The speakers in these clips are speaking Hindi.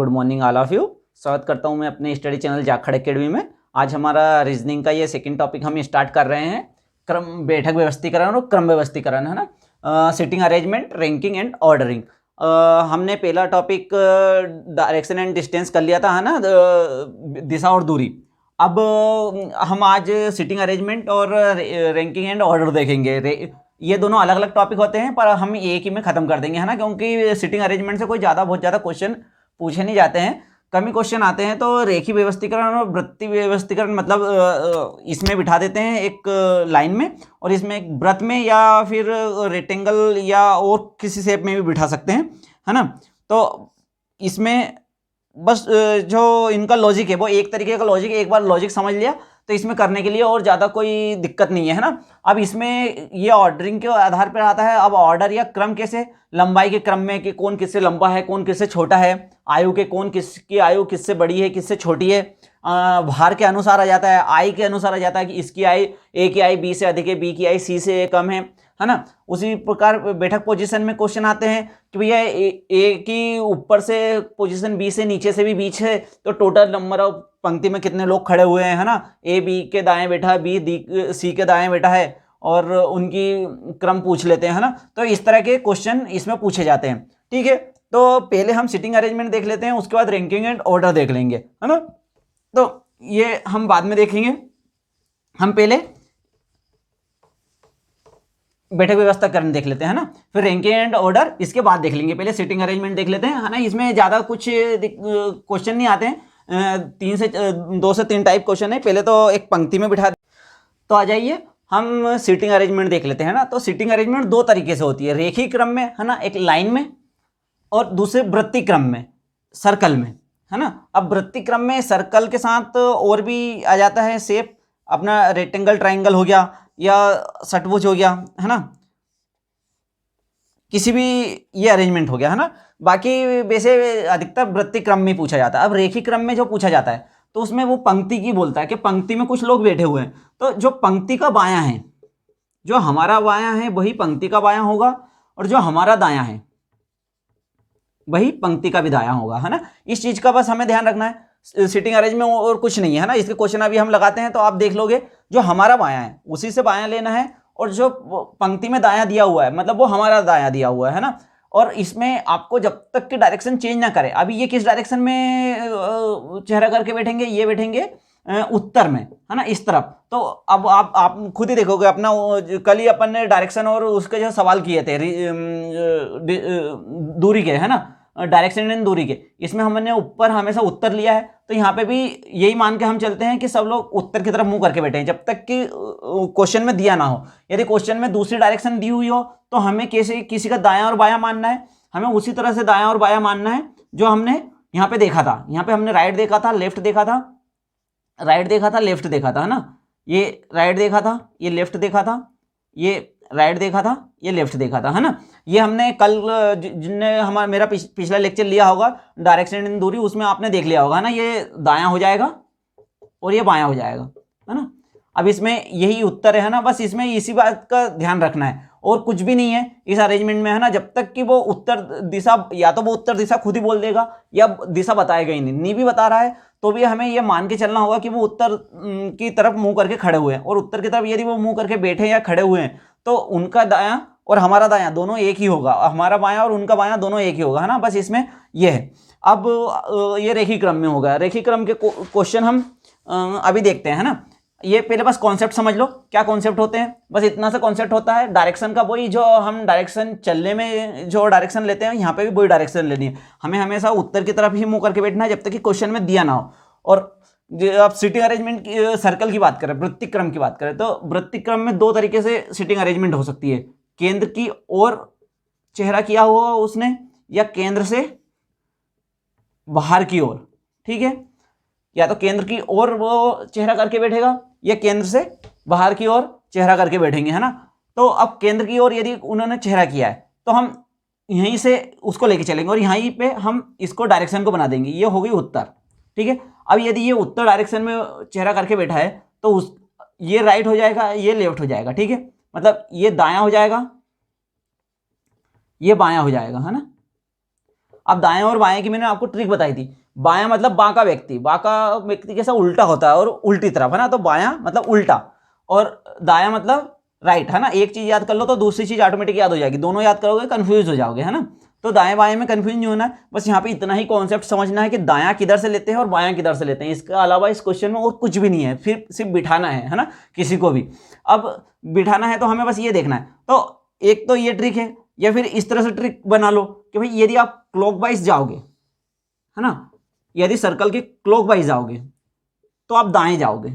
Good morning all of you. स्वागत करता हूं मैं अपने स्टडी चैनल जाखड़ एकेडमी में। आज हमारा रीजनिंग का ये सेकंड टॉपिक हम स्टार्ट कर रहे हैं, क्रम बैठक व्यवस्थीकरण और क्रम व्यवस्थीकरण, है ना। Sitting arrangement, ranking and ordering. हमने पहला टॉपिक डायरेक्शन एंड डिस्टेंस कर लिया था, है ना, दिशा और दूरी। अब हम आज सिटिंग अरेंजमेंट और रैंकिंग एंड ऑर्डर देखेंगे। ये दोनों अलग अलग टॉपिक होते हैं पर हम एक ही में ख़त्म कर देंगे, है ना, क्योंकि सिटिंग अरेंजमेंट से कोई बहुत ज़्यादा क्वेश्चन पूछे नहीं जाते हैं, कम ही क्वेश्चन आते हैं। तो रेखी व्यवस्थीकरण और वृत्ति व्यवस्थीकरण मतलब इसमें बिठा देते हैं एक लाइन में, और इसमें एक वृत्त में या फिर रेक्टेंगल या और किसी शेप में भी बिठा सकते हैं, है ना। तो इसमें बस जो इनका लॉजिक है वो एक तरीके का लॉजिक, एक बार लॉजिक समझ लिया तो इसमें करने के लिए और ज़्यादा कोई दिक्कत नहीं है ना। अब इसमें ये ऑर्डरिंग के आधार पर आता है। अब ऑर्डर या क्रम कैसे, लंबाई के क्रम में कि कौन किससे लंबा है, कौन किससे छोटा है, आयु के कौन किसकी आयु किससे बड़ी है, किससे छोटी है, भार के अनुसार आ जाता है, आई के अनुसार आ जाता है कि इसकी आई, ए की आई बी से अधिक है, बी की आई सी से कम है ना। उसी प्रकार बैठक पोजीशन में क्वेश्चन आते हैं कि भैया ए की ऊपर से पोजीशन बी से नीचे से भी बीच है, तो टोटल नंबर ऑफ पंक्ति में कितने लोग खड़े हुए हैं, है ना। ए बी के दाएं बैठा है, बी सी के दाएं बैठा है, और उनकी क्रम पूछ लेते हैं, है ना। तो इस तरह के क्वेश्चन इसमें पूछे जाते हैं, ठीक है। तो पहले हम सिटिंग अरेंजमेंट देख लेते हैं, उसके बाद रैंकिंग एंड ऑर्डर देख लेंगे, है ना। तो ये हम बाद में देखेंगे। हम पहले बैठक व्यवस्था करने देख लेते हैं, है ना, फिर रैंकिंग एंड ऑर्डर इसके बाद देख लेंगे। पहले सिटिंग अरेंजमेंट देख लेते हैं, है ना। इसमें ज़्यादा कुछ क्वेश्चन नहीं आते हैं, 2 से 3 टाइप क्वेश्चन है। पहले तो एक पंक्ति में बिठा, तो आ जाइए हम सीटिंग अरेंजमेंट देख लेते हैं ना। तो सीटिंग अरेंजमेंट 2 तरीके से होती है, रेखीय क्रम में, है ना, एक लाइन में, और दूसरे वृत्तीय क्रम में, सर्कल में, है ना। अब वृत्तीय क्रम में सर्कल के साथ और भी आ जाता है शेप, अपना रेक्टेंगल, ट्राइंगल हो गया या षटभुज हो गया, है ना, किसी भी ये अरेंजमेंट हो गया, है ना। बाकी वैसे अधिकतर वृत्तीय क्रम में पूछा जाता है। अब रेखीय क्रम में जो पूछा जाता है तो उसमें वो पंक्ति की बोलता है कि पंक्ति में कुछ लोग बैठे हुए हैं, तो जो पंक्ति का बायां है, जो हमारा बायां है वही पंक्ति का बायां होगा, और जो हमारा दायां है वही पंक्ति का भी दायां होगा, है ना। इस चीज का बस हमें ध्यान रखना है। सिटिंग अरेंजमेंट और कुछ नहीं है ना। इसके क्वेश्चन अभी हम लगाते हैं तो आप देख लोगे, जो हमारा बायां है उसी से बायां लेना है, और जो पंक्ति में दायां दिया हुआ है मतलब वो हमारा दायां दिया हुआ है ना। और इसमें आपको जब तक कि डायरेक्शन चेंज ना करे, अभी ये किस डायरेक्शन में चेहरा करके बैठेंगे, ये बैठेंगे उत्तर में, है ना, इस तरफ। तो अब आप खुद ही देखोगे अपना, कल ही अपन ने डायरेक्शन और उसके जो सवाल किए थे दूरी के, है ना, डायरेक्शन एंड दूरी के, इसमें हमने ऊपर हमेशा उत्तर लिया है। तो यहाँ पे भी यही मान के हम चलते हैं कि सब लोग उत्तर की तरफ मुंह करके बैठे हैं जब तक कि क्वेश्चन में दिया ना हो। यदि क्वेश्चन में दूसरी डायरेक्शन दी हुई हो तो हमें किसी का दायां और बायां मानना है, हमें उसी तरह से दायां और बायां मानना है जो हमने यहाँ पे देखा था। यहाँ पे हमने राइट देखा था, लेफ्ट देखा था, राइट देखा था, लेफ्ट देखा था, है ना। ये राइट देखा था, ये लेफ्ट देखा था, ये राइट देखा था, ये लेफ्ट देखा था, है ना। ये हमने कल जिनने हमारा मेरा पिछला लेक्चर लिया होगा डायरेक्शन एंड दूरी, उसमें आपने देख लिया होगा, है ना। ये दायां हो जाएगा और ये बायां हो जाएगा, है ना। अब इसमें यही उत्तर है ना, बस इसमें इसी बात का ध्यान रखना है और कुछ भी नहीं है इस अरेंजमेंट में, है ना। जब तक कि वो उत्तर दिशा, या तो वो उत्तर दिशा खुद ही बोल देगा या दिशा बताएगा ही नहीं भी बता रहा है तो भी हमें ये मान के चलना होगा कि वो उत्तर की तरफ मुंह करके खड़े हुए हैं। और उत्तर की तरफ यदि वो मुंह करके बैठे या खड़े हुए हैं तो उनका दायां और हमारा दायां दोनों एक ही होगा, हमारा बायां और उनका बायां दोनों एक ही होगा, है ना। बस इसमें ये है। अब ये रेखीय क्रम में होगा। रेखीय क्रम के क्वेश्चन हम अभी देखते हैं, है ना। ये पहले बस कॉन्सेप्ट समझ लो, क्या कॉन्सेप्ट होते हैं। बस इतना सा कॉन्सेप्ट होता है डायरेक्शन का, वही जो हम डायरेक्शन चलने में जो डायरेक्शन लेते हैं यहाँ पे भी वही डायरेक्शन लेनी है। हमें हमेशा उत्तर की तरफ ही मुंह करके बैठना है जब तक कि क्वेश्चन में दिया ना हो। और आप सिटिंग अरेंजमेंट की, सर्कल की बात करें, वृत्तीय क्रम की बात करें, तो वृत्तीय क्रम में 2 तरीके से सिटिंग अरेंजमेंट हो सकती है। केंद्र की ओर चेहरा किया हुआ उसने, या केंद्र से बाहर की ओर, ठीक है। या तो केंद्र की ओर वो चेहरा करके बैठेगा या केंद्र से बाहर की ओर चेहरा करके बैठेंगे, है ना। तो अब केंद्र की ओर यदि उन्होंने चेहरा किया है तो हम यहीं से उसको लेके चलेंगे और यहीं पे हम इसको डायरेक्शन को बना देंगे, ये हो गई उत्तर, ठीक है। अब यदि ये उत्तर डायरेक्शन में चेहरा करके बैठा है तो ये राइट हो जाएगा, ये लेफ्ट हो जाएगा, ठीक है। मतलब ये दायां हो जाएगा, ये बायां हो जाएगा, है ना। अब दाएं और बाएं की मैंने आपको ट्रिक बताई थी। बायां मतलब बांका व्यक्ति कैसा उल्टा होता है और उल्टी तरफ, है ना, तो बायां मतलब उल्टा और दायां मतलब राइट, है ना। एक चीज याद कर लो तो दूसरी चीज ऑटोमेटिक याद हो जाएगी, दोनों याद करोगे कंफ्यूज हो जाओगे, है ना। तो दाएं बाएं में कंफ्यूज नहीं होना है, बस यहाँ पे इतना ही कॉन्सेप्ट समझना है कि दायां किधर से लेते हैं और बायां किधर से लेते हैं। इसके अलावा इस क्वेश्चन में और कुछ भी नहीं है, फिर सिर्फ बिठाना है ना, किसी को भी। अब बिठाना है तो हमें बस ये देखना है। तो एक तो ये ट्रिक है, या फिर इस तरह से ट्रिक बना लो कि भाई यदि आप क्लॉकवाइज जाओगे, है ना, यदि सर्कल के क्लॉकवाइज जाओगे तो आप दाएं जाओगे।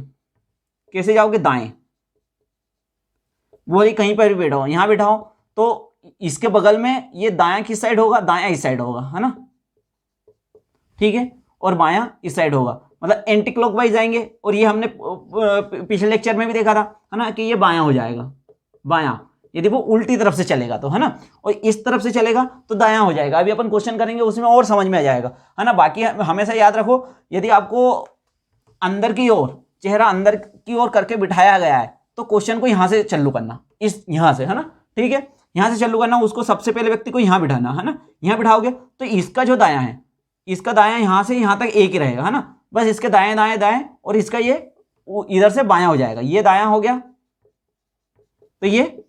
कैसे जाओगे? दाएं। वो कहीं पर भी बैठाओ, यहां बैठाओ तो इसके बगल में ये दायां किस साइड होगा? दायां इस साइड होगा, है ना, ठीक है। और बायां इस साइड होगा, मतलब एंटी क्लॉकवाइज जाएंगे। और ये हमने पिछले लेक्चर में भी देखा था, है ना, कि ये बायां हो जाएगा, बायां यदि वो उल्टी तरफ से चलेगा तो, है ना। और इस तरफ से चलेगा तो दायां हो जाएगा। अभी अपन क्वेश्चन करेंगे उसमें और समझ में आ जाएगा, है ना। बाकी हमेशा याद रखो, यदि आपको अंदर की ओर, चेहरा अंदर की ओर करके बिठाया गया है तो क्वेश्चन को यहां से चालू करना, इस यहां से, है ना, ठीक है, यहां से चालू करना। उसको सबसे पहले व्यक्ति को यहां बिठाना, है ना। यहां बिठाओगे तो इसका जो दायां है, इसका दायां यहां से यहां तक एक ही रहेगा, है ना। बस इसके दाएं दाएं दाएं, और इसका ये इधर से बायां हो जाएगा। ये दायां हो गया तो ये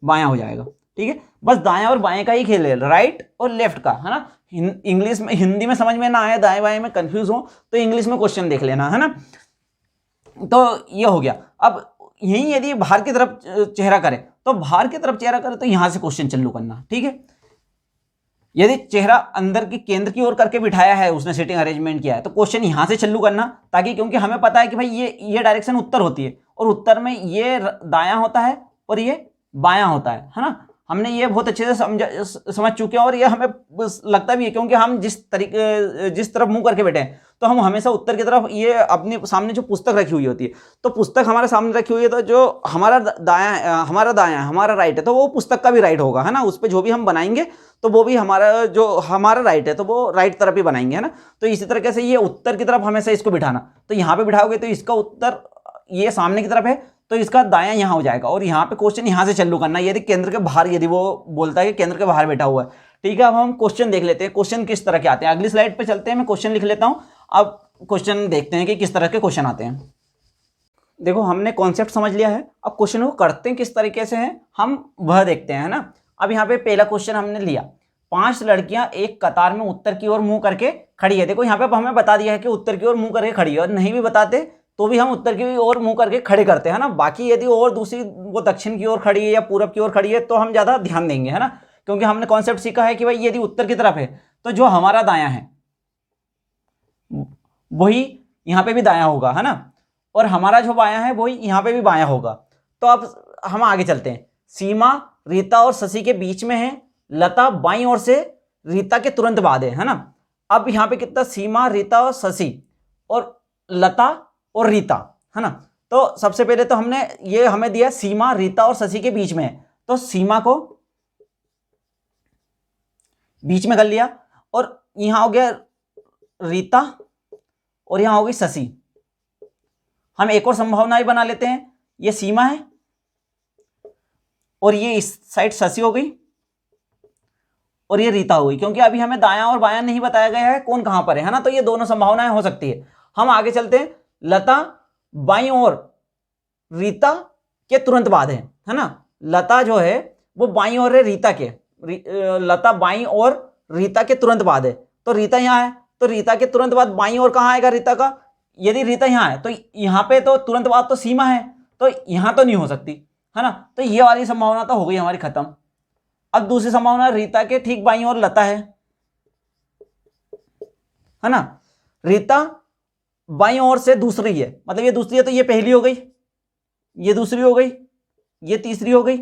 बायां हो जाएगा, ठीक है। बस दाएं और बाएं का ही खेल है, राइट और लेफ्ट का, है ना। इंग्लिश में, हिंदी में समझ में ना आए, दाएं बाएं में कंफ्यूज हो तो इंग्लिश में क्वेश्चन देख लेना, है ना। तो ये हो गया। अब यही यदि बाहर की तरफ चेहरा करे तो बाहर की तरफ चेहरा करे तो यहां से क्वेश्चन चालू करना, ठीक है। यदि चेहरा अंदर की केंद्र की ओर करके बिठाया है, उसने सीटिंग अरेंजमेंट किया है, तो क्वेश्चन यहां से चालू करना, ताकि, क्योंकि हमें पता है कि भाई ये डायरेक्शन उत्तर होती है और उत्तर में ये दायां होता है और ये बायां होता है ना। हमने ये बहुत अच्छे से समझ चुके हैं और ये हमें लगता भी है, क्योंकि हम जिस तरफ मुंह करके बैठे हैं तो हम हमेशा उत्तर की तरफ, ये अपने सामने जो पुस्तक रखी हुई होती है, तो पुस्तक हमारे सामने रखी हुई है, तो जो हमारा दायां हमारा राइट है तो वो पुस्तक का भी राइट होगा, है ना। उस पर जो भी हम बनाएंगे तो वो भी हमारा राइट है तो वो राइट तरफ ही बनाएंगे, है ना। तो इसी तरीके से ये उत्तर की तरफ हमेशा इसको बिठाना, तो यहाँ पे बिठाओगे तो इसका उत्तर ये सामने की तरफ है तो इसका दायां यहाँ हो जाएगा। और यहाँ पे क्वेश्चन यहाँ से चालू करना, यदि केंद्र के बाहर, यदि वो बोलता है कि केंद्र के बाहर बैठा हुआ है, ठीक है। अब हम क्वेश्चन देख लेते हैं, क्वेश्चन किस तरह के आते हैं। अगली स्लाइड पे चलते हैं, मैं क्वेश्चन लिख लेता हूँ। अब क्वेश्चन देखते हैं कि किस तरह के क्वेश्चन आते हैं। देखो, हमने कॉन्सेप्ट समझ लिया है, अब क्वेश्चन को करते हैं किस तरीके से हैं हम वह देखते हैं, है ना। अब यहाँ पे पहला क्वेश्चन हमने लिया, 5 लड़कियां एक कतार में उत्तर की ओर मुंह करके खड़ी है। देखो यहाँ पे हमें बता दिया है कि उत्तर की ओर मुंह करके खड़ी है, और नहीं भी बताते तो भी हम उत्तर की ओर मुंह करके खड़े करते हैं ना। बाकी यदि और दूसरी वो दक्षिण की ओर खड़ी है या पूरब की ओर खड़ी है तो हम ज्यादा ध्यान देंगे, है ना, क्योंकि हमने कॉन्सेप्ट सीखा है कि भाई यदि उत्तर की तरफ है तो जो हमारा दायां है वही यहाँ पे भी दायां होगा, है ना, और हमारा जो बायां है वही यहाँ पे भी बायां होगा। तो अब हम आगे चलते हैं। सीमा रीता और शशि के बीच में है, लता बाईं ओर से रीता के तुरंत बाद है ना। अब यहाँ पे कितना, सीमा रीता और शशि और लता और रीता, है ना। तो सबसे पहले तो हमने ये हमें दिया सीमा रीता और शशि के बीच में है, तो सीमा को बीच में कर लिया, और यहां हो गया रीता और यहां हो गई शशि। हम एक और संभावना बना लेते हैं, ये सीमा है और ये इस साइड शशि हो गई और ये रीता हो गई, क्योंकि अभी हमें दायां और बायां नहीं बताया गया है कौन कहां पर है ना। तो ये दोनों संभावनाएं हो सकती है। हम आगे चलते हैं, लता बाईं ओर रीता के तुरंत बाद है ना। लता जो है वो बाईं ओर है रीता के, लता बाईं ओर रीता के तुरंत बाद है, तो रीता यहां है, तो रीता के तुरंत बाद बाईं ओर कहां आएगा रीता का? यदि रीता यहां है तो यहां पे तो तुरंत बाद तो सीमा है, तो यहां तो नहीं हो सकती, है ना। तो ये वाली संभावना तो हो गई हमारी खत्म। अब दूसरी संभावना, रीता के ठीक बाईं ओर लता है ना। रीता बाईं ओर से दूसरी है, मतलब ये दूसरी है तो ये पहली हो गई, ये दूसरी हो गई, ये तीसरी हो गई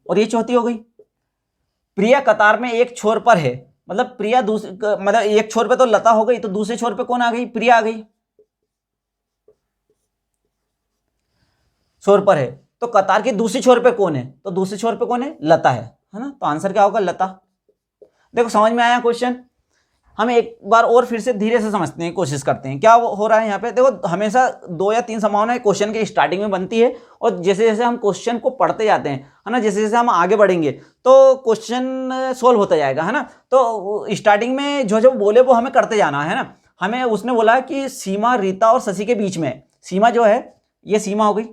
और ये चौथी हो गई। प्रिया कतार में एक छोर पर है, मतलब प्रिया दूसरी, मतलब एक छोर पे तो लता हो गई, तो दूसरे छोर पे कौन आ गई? प्रिया आ गई, छोर पर है। तो कतार की दूसरी छोर पे कौन है? तो दूसरे छोर पे कौन है? लता है ना। तो आंसर क्या होगा? लता। देखो समझ में आया क्वेश्चन। हम एक बार और फिर से धीरे से समझते हैं, कोशिश करते हैं क्या हो रहा है यहाँ पे। देखो हमेशा 2 या 3 संभावनाएं क्वेश्चन के स्टार्टिंग में बनती है, और जैसे जैसे हम क्वेश्चन को पढ़ते जाते हैं, है ना, जैसे जैसे हम आगे बढ़ेंगे तो क्वेश्चन सोल्व होता जाएगा, है ना। तो स्टार्टिंग में जो जो बोले वो हमें करते जाना है ना। हमें उसने बोला कि सीमा रीता और शशि के बीच में, सीमा जो है ये सीमा हो गई।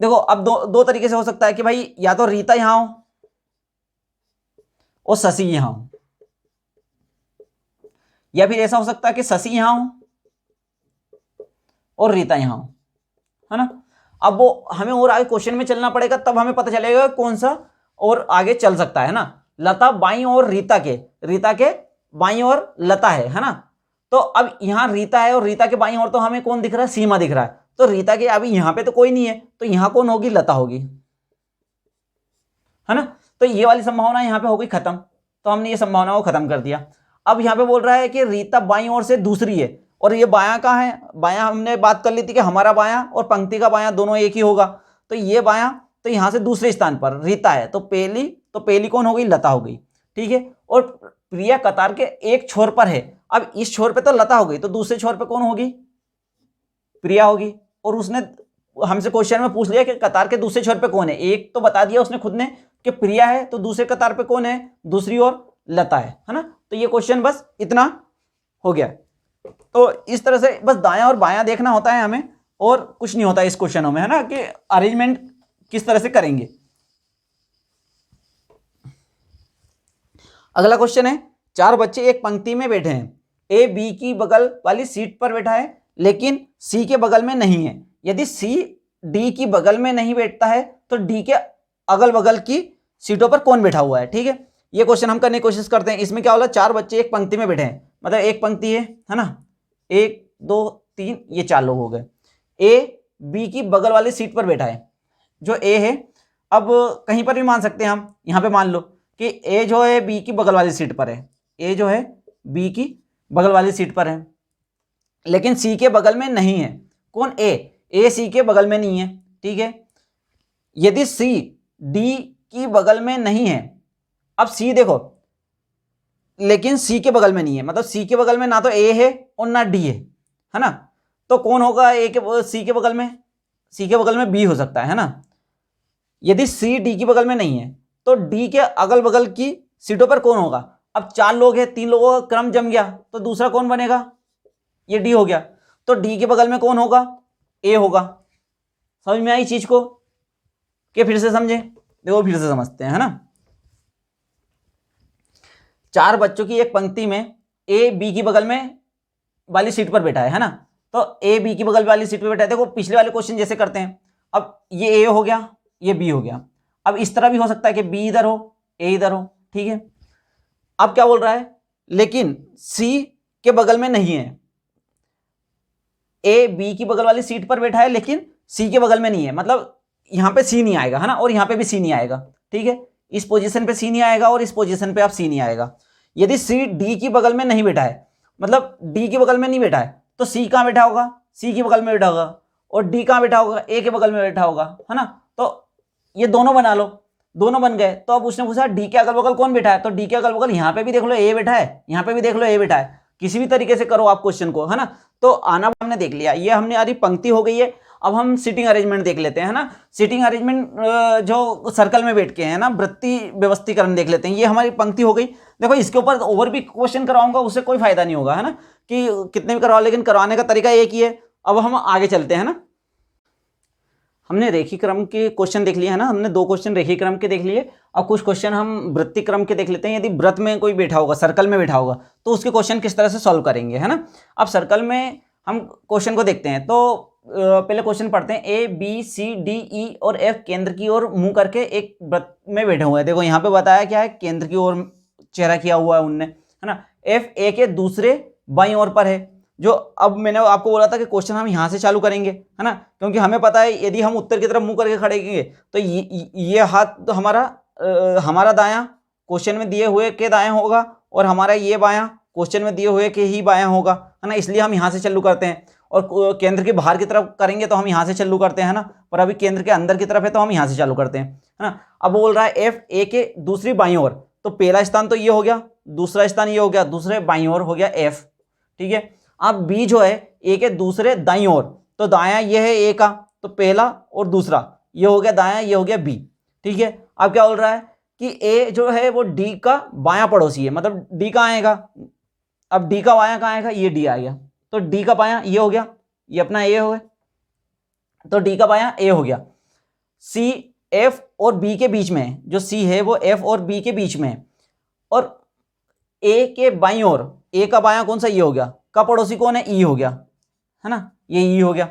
देखो अब दो तरीके से हो सकता है कि भाई या तो रीता यहां हो और शशि यहां हो, या फिर ऐसा हो सकता है कि शशि यहां हो और रीता यहां हो, है ना। अब वो हमें और आगे क्वेश्चन में चलना पड़ेगा, तब हमें पता चलेगा कौन सा और आगे चल सकता है ना। लता बाईं और रीता के बाईं और लता है ना। तो अब यहां रीता है और रीता के बाईं और तो हमें कौन दिख रहा है, सीमा दिख रहा है। तो रीता के अभी यहां पे तो कोई नहीं है, तो यहां कौन होगी, लता होगी, है ना। तो ये वाली संभावना यहां पे हो गई खत्म, तो हमने ये संभावना को खत्म कर दिया। अब यहां पे बोल रहा है कि रीता बाईं ओर से दूसरी है, और ये बायां कहां है, बायां हमने बात कर ली थी कि हमारा बायां और पंक्ति का बायां दोनों एक ही होगा। तो ये बायां, तो यहां से दूसरे स्थान पर रीता है, तो पहली कौन हो गई, लता हो गई, ठीक है। और प्रिया कतार के एक छोर पर है, अब इस छोर पे तो लता हो गई, तो दूसरे छोर पे कौन होगी, प्रिया होगी। और उसने हमसे क्वेश्चन में पूछ लिया कि कतार के दूसरे छोर पे कौन है, एक तो बता दिया उसने खुद ने कि प्रिया है, तो दूसरे कतार पे कौन है, दूसरी ओर लता है ना। तो ये क्वेश्चन बस इतना हो गया। तो इस तरह से बस दायां और बायां देखना होता है हमें, और कुछ नहीं होता इस क्वेश्चनों में, है ना, कि अरेंजमेंट किस तरह से करेंगे। अगला क्वेश्चन है, 4 बच्चे एक पंक्ति में बैठे हैं, ए बी की बगल वाली सीट पर बैठा है लेकिन सी के बगल में नहीं है। यदि सी डी की बगल में नहीं बैठता है तो डी के अगल बगल की सीटों पर कौन बैठा हुआ है, ठीक है। ये क्वेश्चन हम करने की कोशिश करते हैं। इसमें क्या होगा, 4 बच्चे एक पंक्ति में बैठे हैं, मतलब एक पंक्ति है ना, 1 2 3, ये 4 लोग हो गए। ए बी की बगल वाली सीट पर बैठा है, जो ए है। अब कहीं पर भी मान सकते हैं हम, यहां पे मान लो कि ए जो है बी की बगल वाली सीट पर है, ए जो है बी की बगल वाली सीट पर है, लेकिन सी के बगल में नहीं है। कौन, ए सी के बगल में नहीं है, ठीक है। यदि सी डी की बगल में नहीं है, अब सी देखो, लेकिन सी के बगल में नहीं है, मतलब सी के बगल में ना तो ए है और ना डी है ना। तो कौन होगा सी के बगल में, सी के बगल में बी हो सकता है ना। यदि सी डी की बगल में नहीं है तो डी के अगल बगल की सीटों पर कौन होगा। अब 4 लोग हैं, 3 लोगों का क्रम जम गया, तो दूसरा कौन बनेगा, ये डी हो गया। तो डी के बगल में कौन होगा, ए होगा। समझ में आई चीज को, कि फिर से समझे, देखो फिर से समझते हैं, है ना। 4 बच्चों की एक पंक्ति में ए बी की बगल में वाली सीट पर बैठा है ना। तो ए बी की बगल वाली सीट पर बैठा है। देखो पिछले वाले क्वेश्चन जैसे करते हैं, अब ये ए हो गया, ये बी हो गया। अब इस तरह भी हो सकता है कि बी इधर हो, ए इधर हो, ठीक है। अब क्या बोल रहा है, लेकिन सी के बगल में नहीं है, ए बी की बगल वाली सीट पर बैठा है लेकिन सी के बगल में नहीं है, मतलब यहां पे सी नहीं आएगा, है ना, और यहां पे भी सी नहीं आएगा, ठीक है। इस पोजीशन पे सी नहीं आएगा और इस पोजीशन पे अब सी नहीं आएगा। यदि सी डी की बगल में नहीं बैठा है, मतलब डी की बगल में नहीं बैठा है, तो सी कहां बैठा होगा, सी की बगल में बैठा होगा, और डी कहां बैठा होगा, ए के बगल में बैठा होगा, है ना। तो ये दोनों बना लो, दोनों बन गए। तो अब उसने पूछा डी के अगल बगल कौन बैठा है, तो डी के अगल बगल यहां पे भी देख लो ए बैठा है, यहां पे भी देख लो ए बैठा है। किसी भी तरीके से करो आप क्वेश्चन को, है ना। तो आना हमने देख लिया, ये हमने आधी पंक्ति हो गई है। अब हम सीटिंग अरेंजमेंट देख लेते हैं, है ना। सीटिंग अरेंजमेंट जो सर्कल में बैठ के है ना, वृत्ति व्यवस्थीकरण देख लेते हैं। ये हमारी पंक्ति हो गई। देखो इसके ऊपर और भी क्वेश्चन करवाऊंगा, उससे कोई फायदा नहीं होगा, है ना, कि कितने भी करवा, लेकिन करवाने का तरीका एक ही है। अब हम आगे चलते हैं ना। हमने रेखी क्रम के क्वेश्चन देख लिए है ना, हमने 2 क्वेश्चन रेखी क्रम के देख लिए। अब कुछ क्वेश्चन हम वृत्ति क्रम के देख लेते हैं। यदि वृत्त में कोई बैठा होगा, सर्कल में बैठा होगा, तो उसके क्वेश्चन किस तरह से सॉल्व करेंगे, है ना। अब सर्कल में हम क्वेश्चन को देखते हैं। तो पहले क्वेश्चन पढ़ते हैं। ए बी सी डी ई और एफ केंद्र की ओर मुंह करके एक वृत्त में बैठे हुए हैं। देखो यहाँ पे बताया क्या है, केंद्र की ओर चेहरा किया हुआ है उनने, है ना। एफ ए के दूसरे बाईं ओर पर है। जो अब मैंने आपको बोला था कि क्वेश्चन हम यहाँ से चालू करेंगे, है ना, क्योंकि हमें पता है यदि हम उत्तर की तरफ मुंह करके खड़ेंगे तो ये हाथ तो हमारा दायां क्वेश्चन में दिए हुए के दायां होगा, और हमारा ये बायां क्वेश्चन में दिए हुए के ही बायां होगा, है ना। इसलिए हम यहाँ से चालू करते हैं। और केंद्र के बाहर की तरफ करेंगे तो हम यहाँ से चालू करते हैं ना, पर अभी केंद्र के अंदर की तरफ है तो हम यहाँ से चालू करते हैं, है ना। अब बोल रहा है एफ ए के दूसरी बाईं ओर, तो पहला स्थान तो ये हो गया, दूसरा स्थान ये हो गया, दूसरे बाईं ओर हो गया एफ, ठीक है। अब बी जो है ए के दूसरे दाईं ओर, तो दायां ये है ए का, तो पहला और दूसरा ये हो गया दायां, ये हो गया बी, ठीक है। अब क्या बोल रहा है कि ए जो है वो डी का बायां पड़ोसी है, मतलब डी कहाँ आएगा, अब डी का बायां कहाँ आएगा, ये डी आ गया, तो डी का बायां ये हो गया, ये अपना ए हो गया, तो डी का बायां ए हो गया। सी एफ और बी के बीच में है, जो सी है वो एफ और बी के बीच में है, और ए के बाईं ओर, ए का बायां कौन सा, ये हो गया, का पड़ोसी कौन है, ई हो गया, है ना, ये ई हो गया।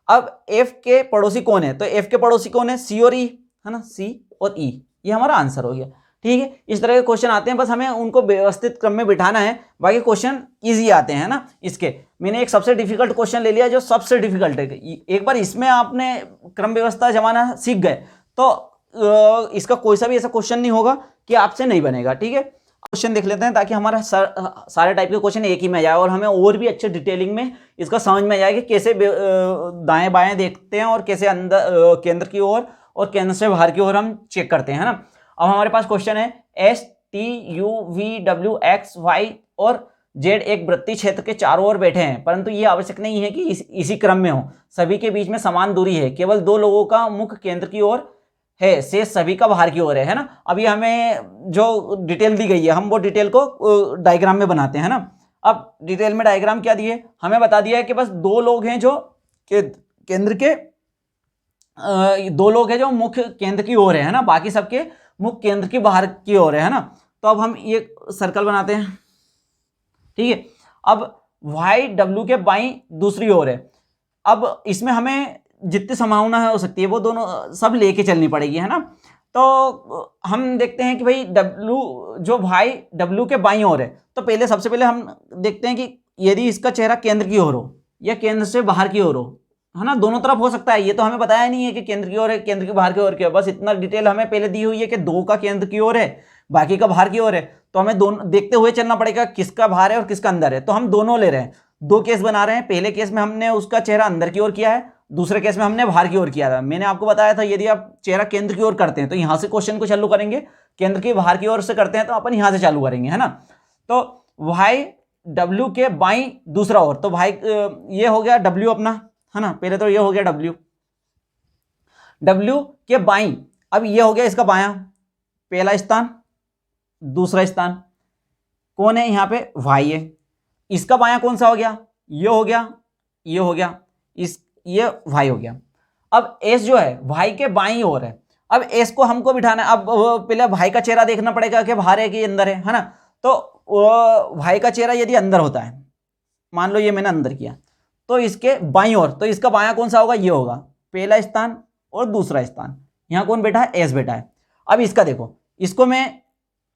अब एफ के पड़ोसी कौन है, तो एफ के पड़ोसी कौन है, सी और ई, है ना, सी और ई, ये हमारा आंसर हो गया, ठीक है। इस तरह के क्वेश्चन आते हैं, बस हमें उनको व्यवस्थित क्रम में बिठाना है, बाकी क्वेश्चन इजी आते हैं ना। इसके मैंने एक सबसे डिफिकल्ट क्वेश्चन ले लिया जो सबसे डिफिकल्ट है, एक बार इसमें आपने क्रम व्यवस्था जमाना सीख गए तो इसका कोई सा भी ऐसा क्वेश्चन नहीं होगा कि आपसे नहीं बनेगा, ठीक है। क्वेश्चन देख लेते हैं ताकि हमारा सारे टाइप के क्वेश्चन एक ही में आ जाए और हमें और भी अच्छे डिटेलिंग में इसका समझ में आ जाए कि कैसे दाएं बाएं देखते हैं और कैसे अंदर केंद्र की ओर और केंद्र से बाहर की ओर हम चेक करते हैं, है ना। अब हमारे पास क्वेश्चन है S T U V W X Y और जेड एक वृत्तीय क्षेत्र के चारों ओर बैठे हैं, परंतु ये आवश्यक नहीं है कि इसी क्रम में हो, सभी के बीच में समान दूरी है, केवल दो लोगों का मुख केंद्र की ओर है, से सभी का बाहर की ओर है ना। अभी हमें जो डिटेल दी गई है हम वो डिटेल को डायग्राम में बनाते हैं ना। अब डिटेल में डायग्राम क्या दिए, हमें बता दिया है कि बस दो लोग हैं जो केंद्र के दो लोग हैं जो मुख्य केंद्र की ओर है ना, बाकी सबके मुख्य केंद्र की बाहर की ओर है ना। तो अब हम ये सर्कल बनाते हैं, ठीक है। अब वाई डब्ल्यू के बाईं दूसरी ओर है, अब इसमें हमें जितनी संभावना है हो सकती है वो दोनों सब लेके चलनी पड़ेगी, है ना। तो हम देखते हैं कि भाई डब्ल्यू जो भाई डब्ल्यू के बाईं ओर है, तो पहले सबसे पहले हम देखते हैं कि यदि इसका चेहरा केंद्र की ओर हो या केंद्र से बाहर की ओर हो, है ना, दोनों तरफ हो सकता है, ये तो हमें बताया नहीं है कि केंद्र की ओर है केंद्र के बाहर की ओर क्या, बस इतना डिटेल हमें पहले दी हुई है कि दो का केंद्र की ओर है बाकी का बाहर की ओर है, तो हमें दोनों देखते हुए चलना पड़ेगा किसका बाहर है और किसका अंदर है। तो हम दोनों ले रहे हैं, दो केस बना रहे हैं, पहले केस में हमने उसका चेहरा अंदर की ओर किया है, दूसरे केस में हमने बाहर की ओर किया था। मैंने आपको बताया था यदि आप चेहरा केंद्र की ओर करते हैं तो यहां से क्वेश्चन को चालू करेंगे, केंद्र की बाहर की ओर से करते हैं तो अपन यहां से चालू करेंगे, है ना। तो भाई डब्ल्यू के बाईं दूसरा ओर, तो भाई ये हो गया डब्ल्यू अपना, है ना, पहले तो ये हो गया डब्ल्यू, डब्ल्यू के बाईं, अब ये हो गया इसका बायां, पहला स्थान दूसरा स्थान कौन है यहाँ पे, वाई है, इसका बायां कौन सा हो गया, ये हो गया, ये हो गया, ये वाई हो गया। अब एस जो है वाई के बाईं ओर है, अब एस को हमको बिठाना है। अब पहले भाई का चेहरा देखना पड़ेगा कि बाहर है कि अंदर है ना। तो भाई का चेहरा यदि अंदर होता है, मान लो ये मैंने अंदर किया, तो इसके बाईं ओर, तो इसका बायां कौन सा होगा, ये होगा पहला स्थान और दूसरा स्थान, यहां कौन बैठा है, एस बैठा है। अब इसका देखो, इसको मैं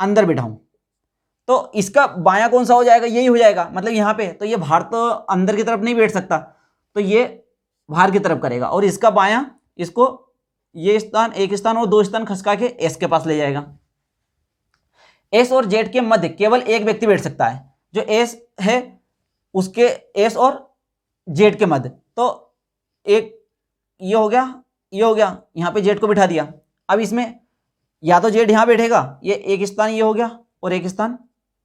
अंदर बैठाऊं तो इसका बायां कौन सा हो जाएगा, यही हो जाएगा, मतलब यहां पे, तो ये बाहर तो अंदर की तरफ नहीं बैठ सकता, तो ये बाहर की तरफ करेगा, और इसका बायां इसको ये स्थान एक स्थान और दो स्थान खसका के एस के पास ले जाएगा। एस और जेड के मध्य केवल एक व्यक्ति बैठ सकता है, जो एस है उसके एस और जेड के मध्य, तो एक ये हो गया, ये हो गया, यहां पे जेड को बिठा दिया। अब इसमें या तो जेड यहां बैठेगा, ये एक स्थान ये हो गया और एक स्थान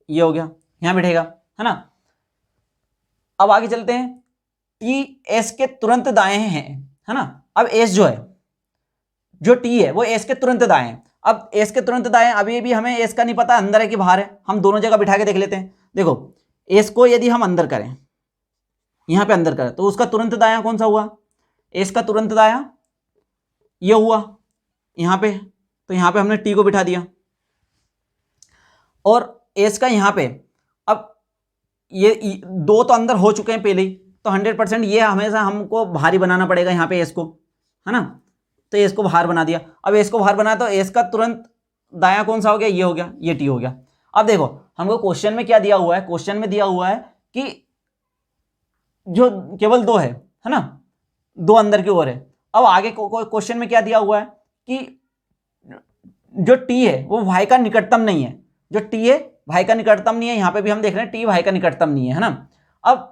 ये हो गया, यहां बैठेगा, है ना। अब आगे चलते हैं, टी एस के तुरंत दाएं है ना। अब एस जो है, जो टी है वो एस के तुरंत दाएं है। अब एस के तुरंत दाएं, अभी भी हमें एस का नहीं पता अंदर है कि बाहर है, हम दोनों जगह बिठा के देख लेते हैं। देखो एस को यदि हम अंदर करें, यहां पे अंदर करें, तो उसका तुरंत दायां कौन सा हुआ, एस का तुरंत दायां ये हुआ यहां पे, तो यहां पे हमने टी को बिठा दिया, और एस का यहां पे, अब ये दो तो अंदर हो चुके हैं पहले ही, तो 100% ये हमेशा हमको भारी बनाना पड़ेगा यहाँ पे एस को, है ना। तो एस को बाहर बना दिया, अब एस को बाहर बना तो एस का तुरंत दायां कौन सा हो गया, ये हो गया, ये टी हो गया। अब देखो हमको क्वेश्चन में क्या दिया हुआ है, क्वेश्चन में दिया हुआ है कि जो केवल दो है ना, दो अंदर की ओर है। अब आगे क्वेश्चन में क्या दिया हुआ है कि जो टी है वो भाई का निकटतम नहीं है, जो टी है भाई का निकटतम नहीं है, यहां पे भी हम देख रहे हैं टी भाई का निकटतम नहीं है ना। अब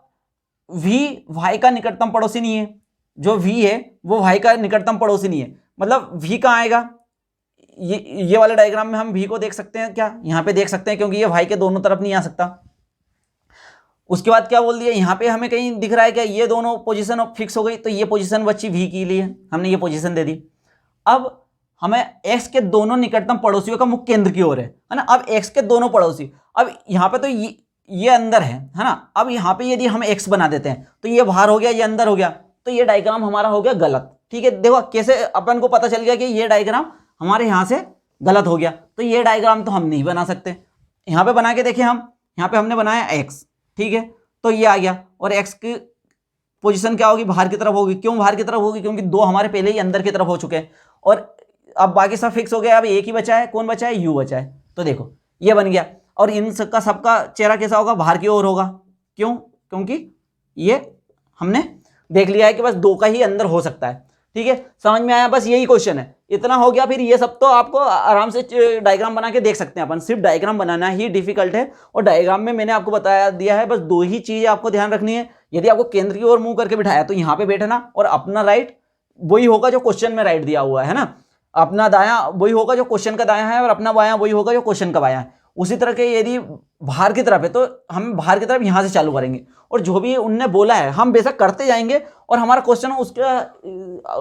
v y का निकटतम पड़ोसी नहीं है, जो v है वो y का निकटतम पड़ोसी नहीं है, मतलब v कहाँ आएगा, ये वाले डायग्राम में हम v को देख सकते हैं क्या, यहाँ पे देख सकते हैं, क्योंकि ये y के दोनों तरफ नहीं आ सकता। उसके बाद क्या बोल दिया, यहाँ पे हमें कहीं दिख रहा है क्या, ये दोनों पोजीशन फिक्स हो गई, तो ये पोजीशन बची v के लिए, हमने ये पोजीशन दे दी। अब हमें x के दोनों निकटतम पड़ोसियों का मुख्य केंद्र की ओर है ना, अब x के दोनों पड़ोसी, अब यहाँ पे तो ये अंदर है ना, अब यहाँ पे यदि हम x बना देते हैं तो ये बाहर हो गया, ये अंदर हो गया, तो ये डायग्राम हमारा हो गया गलत। ठीक है, देखो कैसे अपन को पता चल गया कि ये डायग्राम हमारे यहाँ से गलत हो गया, तो ये डायग्राम तो हम नहीं बना सकते। यहाँ पे बना के देखें हम, यहाँ पे हमने बनाया x, ठीक है, तो ये आ गया, और x की पोजीशन क्या होगी, बाहर की तरफ होगी। क्यों बाहर की तरफ होगी, क्योंकि दो हमारे पहले ही अंदर की तरफ हो चुके हैं, और अब बाकी सब फिक्स हो गया, अब एक ही बचा है, कौन बचा है, u बचा है। तो देखो ये बन गया, और इन सबका चेहरा कैसा होगा, बाहर की ओर होगा। क्यों, क्योंकि ये हमने देख लिया है कि बस दो का ही अंदर हो सकता है। ठीक है, समझ में आया, बस यही क्वेश्चन है, इतना हो गया। फिर ये सब तो आपको आराम से डायग्राम बना के देख सकते हैं अपन, सिर्फ डायग्राम बनाना ही डिफिकल्ट है, और डायग्राम में मैंने आपको बताया दिया है, बस दो ही चीजें आपको ध्यान रखनी है। यदि आपको केंद्र की ओर मुंह करके बिठाया तो यहाँ पे बैठना, और अपना राइट वही होगा जो क्वेश्चन में राइट दिया हुआ है ना, अपना दायां वही होगा जो क्वेश्चन का दायां है, और अपना बायां वही होगा जो क्वेश्चन का बायां है। उसी तरह के यदि बाहर की तरफ है तो हम बाहर की तरफ यहाँ से चालू करेंगे, और जो भी उनने बोला है हम बेशक करते जाएंगे, और हमारा क्वेश्चन उसके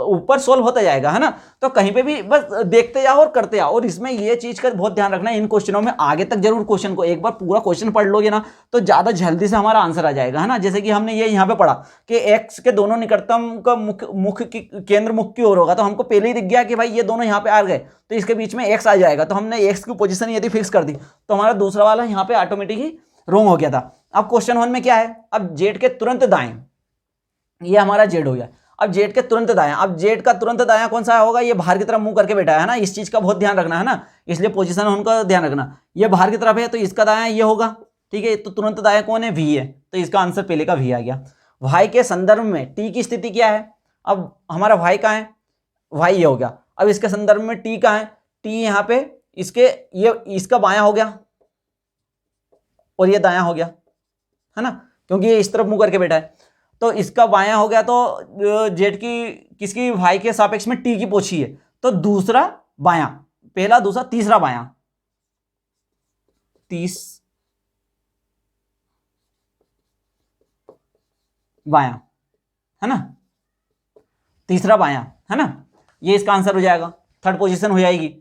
ऊपर सोल्व होता जाएगा, है ना। तो कहीं पे भी बस देखते जाओ और करते जाओ, और इसमें ये चीज का बहुत ध्यान रखना है, इन क्वेश्चनों में आगे तक जरूर क्वेश्चन को एक बार पूरा क्वेश्चन पढ़ लोगे ना तो ज्यादा जल्दी से हमारा आंसर आ जाएगा, है ना। जैसे कि हमने ये यहाँ पे पढ़ा कि एक्स के दोनों निकटतम का मुख्य केंद्र मुख्य की ओर होगा, तो हमको पहले ही दिख गया कि भाई ये दोनों यहाँ पे आ गए, तो इसके बीच में एक्स आ जाएगा, तो हमने एक्स की पोजीशन यदि फिक्स कर दी तो हमारा दूसरा वाला यहाँ पे ऑटोमेटिकली रॉन्ग हो गया था। अब क्वेश्चन 1 में क्या है, अब जेड के तुरंत दाएं, ये हमारा जेड हो गया। अब जेड के तुरंत दाएं, अब जेड का तुरंत दायां कौन सा होगा, ये बाहर की तरफ मुंह करके बैठा है ना, इस चीज का बहुत ध्यान रखना है ना, इसलिए पोजीशन उनका ध्यान रखना। ये बाहर की तरफ है तो इसका दायां ये होगा, ठीक है, तो तुरंत दायां कौन है, वी है, तो इसका आंसर पहले का वी आ गया। वाई के संदर्भ में टी की स्थिति क्या है, अब हमारा वाई कहाँ है, वाई ये हो गया। अब इसके संदर्भ में टी कहाँ है, टी यहाँ पे इसके ये इसका बायां हो गया और ये दायां हो गया, है ना, क्योंकि ये इस तरफ मुंह करके बैठा है, तो इसका बायां हो गया। तो जेड की किसकी, वाई के सापेक्ष में टी की पोछी है, तो दूसरा बायां, पहला दूसरा तीसरा बायां, बायां, है ना, तीसरा बायां, है ना, ये इसका आंसर हो जाएगा, थर्ड पोजीशन हो जाएगी।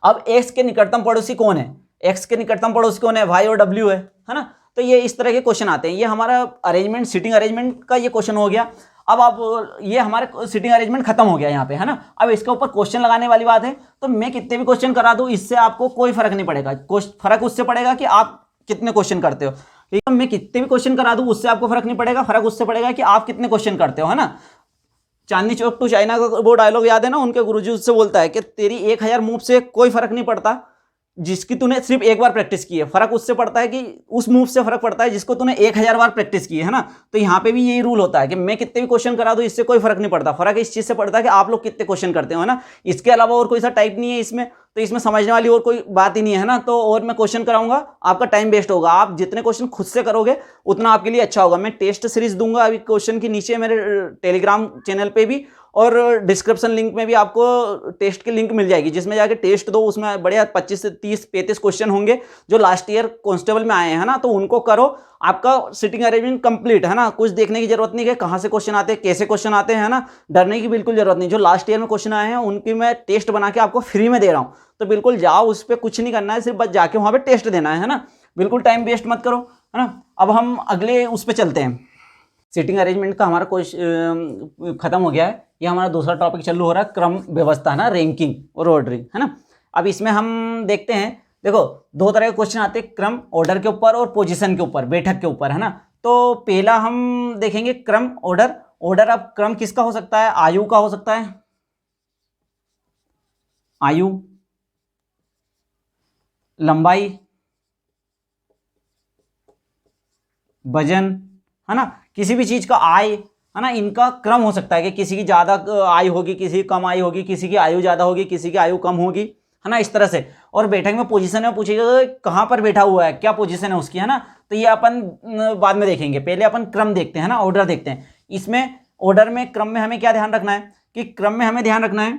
अब एक्स के निकटतम पड़ोसी कौन है, एक्स के निकटतम पड़ोसी कौन है, वाई और डब्ल्यू है ना। तो ये इस तरह के क्वेश्चन आते हैं, ये हमारा अरेंजमेंट सीटिंग अरेंजमेंट का ये क्वेश्चन हो गया। अब आप ये हमारे सीटिंग अरेंजमेंट खत्म हो गया यहाँ पे, है ना। अब इसके ऊपर क्वेश्चन लगाने वाली बात है, तो मैं कितने भी क्वेश्चन करा दूं इससे आपको कोई फर्क नहीं पड़ेगा, फर्क उससे पड़ेगा कि आप कितने क्वेश्चन करते हो। ठीक है, मैं कितने भी क्वेश्चन करा दूं उससे आपको फर्क नहीं पड़ेगा, फर्क उससे पड़ेगा कि आप कितने क्वेश्चन करते हो, है ना। चांदनी चौक टू चाइना का वो डायलॉग याद है ना, उनके गुरुजी उससे बोलता है कि तेरी 1000 मूव से कोई फर्क नहीं पड़ता जिसकी तूने सिर्फ एक बार प्रैक्टिस की है, फर्क उससे पड़ता है कि उस मूव से फर्क पड़ता है जिसको तूने 1000 बार प्रैक्टिस की है ना। तो यहाँ पे भी यही रूल होता है कि मैं कितने भी क्वेश्चन करा दूं इससे कोई फर्क नहीं पड़ता, फर्क इस चीज से पड़ता है कि आप लोग कितने क्वेश्चन करते हो, है ना। इसके अलावा और कोई सा टाइप नहीं है इसमें, तो इसमें समझने वाली और कोई बात ही नहीं है ना। तो और मैं क्वेश्चन कराऊंगा, आपका टाइम वेस्ट होगा, आप जितने क्वेश्चन खुद से करोगे उतना आपके लिए अच्छा होगा। मैं टेस्ट सीरीज दूंगा अभी क्वेश्चन के नीचे मेरे टेलीग्राम चैनल पे भी, और डिस्क्रिप्शन लिंक में भी आपको टेस्ट की लिंक मिल जाएगी, जिसमें जाके टेस्ट दो, उसमें बढ़िया 25 से 30-35 क्वेश्चन होंगे जो लास्ट ईयर कांस्टेबल में आए हैं ना, तो उनको करो, आपका सिटिंग अरेंजमेंट कंप्लीट, है ना। कुछ देखने की जरूरत नहीं है कहाँ से क्वेश्चन आते हैं, कैसे क्वेश्चन आते हैं, है ना, डरने की बिल्कुल जरूरत नहीं। जो लास्ट ईयर में क्वेश्चन आए हैं उनकी मैं टेस्ट बना के आपको फ्री में दे रहा हूँ, तो बिल्कुल जाओ, उस पर कुछ नहीं करना है, सिर्फ बस जाके वहाँ पे टेस्ट देना है ना, बिल्कुल टाइम वेस्ट मत करो, है ना। अब हम अगले उस पर चलते हैं, सीटिंग अरेंजमेंट का हमारा क्वेश्चन खत्म हो गया है, ये हमारा दूसरा टॉपिक चालू हो रहा है, क्रम व्यवस्था ना, रैंकिंग और ऑर्डरिंग, है ना। अब इसमें हम देखते हैं, देखो दो तरह के क्वेश्चन आते हैं, क्रम ऑर्डर के ऊपर और पोजीशन के ऊपर, बैठक के ऊपर, है ना। तो पहला हम देखेंगे क्रम ऑर्डर। ऑर्डर अब क्रम किसका हो सकता है, आयु का हो सकता है, आयु, लंबाई, वजन, है ना, किसी भी चीज का आय, है ना, इनका क्रम हो सकता है कि किसी की ज्यादा आयु होगी, किसी की कम आयु होगी, किसी की आयु ज्यादा होगी, किसी की आयु कम होगी, है ना, इस तरह से। और बैठक में पोजीशन में पूछेगा कहाँ पर बैठा हुआ है, क्या पोजीशन है उसकी, है ना। तो ये अपन बाद में देखेंगे, पहले अपन क्रम देखते हैं ना, ऑर्डर देखते हैं। इसमें ऑर्डर में, क्रम में हमें क्या ध्यान रखना है कि क्रम में हमें ध्यान रखना है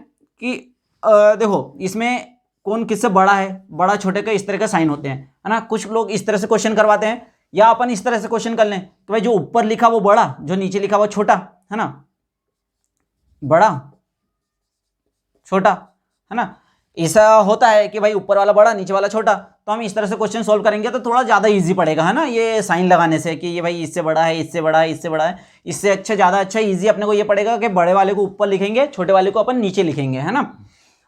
कि देखो इसमें कौन किससे बड़ा है, बड़ा छोटे का इस तरह का साइन होते हैं, है ना। कुछ लोग इस तरह से क्वेश्चन करवाते हैं, या अपन इस तरह से क्वेश्चन कर लें कि भाई जो ऊपर लिखा वो बड़ा, जो नीचे लिखा वो छोटा, है ना, बड़ा छोटा, है ना। ऐसा होता है कि भाई ऊपर वाला बड़ा नीचे वाला छोटा, तो हम इस तरह से क्वेश्चन सॉल्व करेंगे तो थोड़ा ज़्यादा इजी पड़ेगा, है ना, ये साइन लगाने से कि ये भाई इससे बड़ा है, इससे बड़ा है, इससे बड़ा है, इससे अच्छा ज़्यादा अच्छा इजी अपने को ये पड़ेगा कि बड़े वाले को ऊपर लिखेंगे, छोटे वाले को अपन नीचे लिखेंगे, है ना।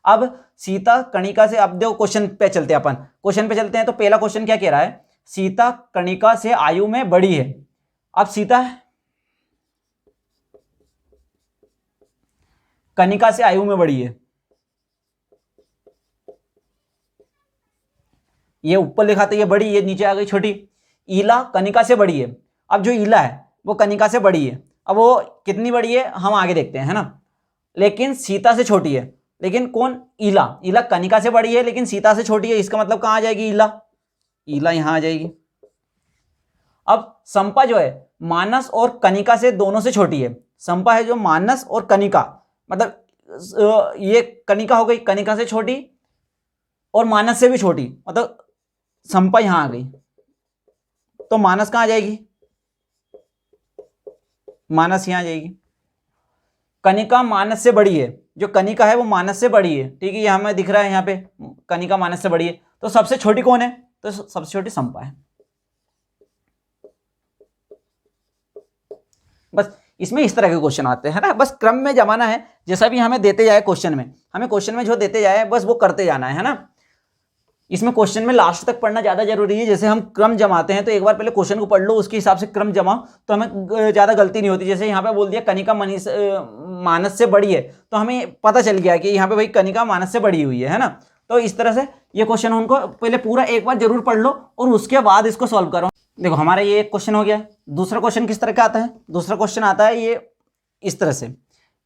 अब सीता कणिका से, अब देखो क्वेश्चन पे चलते हैं, अपन क्वेश्चन पे चलते हैं। तो पहला क्वेश्चन क्या कह रहा है, सीता कणिका से आयु में बड़ी है। अब सीता कणिका से आयु में बड़ी है, ये ऊपर लिखा था ये बड़ी, ये नीचे आ गई छोटी। ईला कणिका से बड़ी है। अब जो ईला है वो कणिका से बड़ी है, अब वो कितनी बड़ी है हम आगे देखते हैं, है ना। लेकिन सीता से छोटी है, लेकिन कौन, ईला। ईला कणिका से बड़ी है लेकिन सीता से छोटी है, इसका मतलब कहाँ आ जाएगी, ईला, ईला यहां आ जाएगी। अब संपा जो है मानस और कणिका से दोनों से छोटी है। संपा है जो मानस और कणिका, मतलब ये कणिका हो गई, कणिका से छोटी और मानस से भी छोटी, मतलब संपा यहां आ गई, तो मानस कहां आ जाएगी, मानस यहां आ जाएगी। कणिका मानस से बड़ी है, जो कणिका है वो मानस से बड़ी है, ठीक है, ये हमें दिख रहा है यहाँ पे, कणिका मानस से बड़ी है। तो सबसे छोटी कौन है, तो सबसे छोटी संपा है। बस इसमें इस तरह के क्वेश्चन आते हैं ना, बस क्रम में जमाना है, जैसा भी हमें देते जाए क्वेश्चन में, हमें क्वेश्चन में जो देते जाए बस वो करते जाना है ना। इसमें क्वेश्चन में लास्ट तक पढ़ना ज़्यादा जरूरी है। जैसे हम क्रम जमाते हैं तो एक बार पहले क्वेश्चन को पढ़ लो, उसके हिसाब से क्रम जमाओ, तो हमें ज़्यादा गलती नहीं होती। जैसे यहाँ पे बोल दिया कणिका मानस से बड़ी है, तो हमें पता चल गया कि यहाँ पे भाई कणिका मानस से बड़ी हुई है ना। तो इस तरह से ये क्वेश्चन उनको पहले पूरा एक बार जरूर पढ़ लो और उसके बाद इसको सॉल्व करो। देखो हमारा ये एक क्वेश्चन हो गया। दूसरा क्वेश्चन किस तरह का आता है, दूसरा क्वेश्चन आता है ये इस तरह से,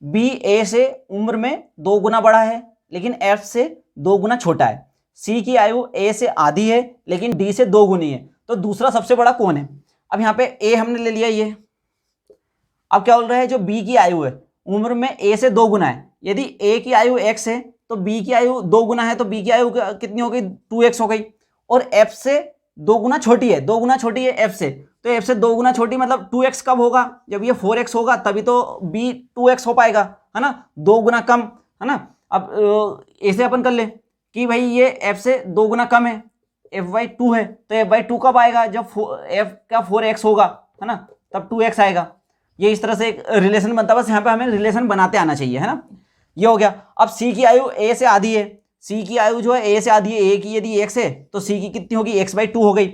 बी ए से उम्र में 2 गुना बड़ा है लेकिन एफ से 2 गुना छोटा है। सी की आयु ए से आधी है लेकिन डी से 2 गुनी है, तो दूसरा सबसे बड़ा कौन है। अब यहाँ पे ए हमने ले लिया ये, अब क्या बोल रहा है, जो बी की आयु है उम्र में ए से 2 गुना है। यदि ए की आयु x है तो बी की आयु 2 गुना है, तो बी की आयु कितनी हो गई, 2x हो गई। और एफ से 2 गुना छोटी है, 2 गुना छोटी है एफ से, तो एफ से 2 गुना छोटी मतलब 2x कब होगा, जब ये 4x होगा तभी तो बी 2x हो पाएगा, है ना, 2 गुना कम, है ना। अब ऐसे अपन कर ले कि भाई ये f से 2 गुना कम है, f/2 है, तो f/2 कब आएगा, जब f का 4x होगा, है ना, तब 2x आएगा। ये इस तरह से एक रिलेशन बनता है, बस यहाँ पे हमें रिलेशन बनाते आना चाहिए, है ना। ये हो गया। अब c की आयु a से आधी है, c की आयु जो है a से आधी है, a की यदि x है तो c की कितनी होगी, x/2 हो गई।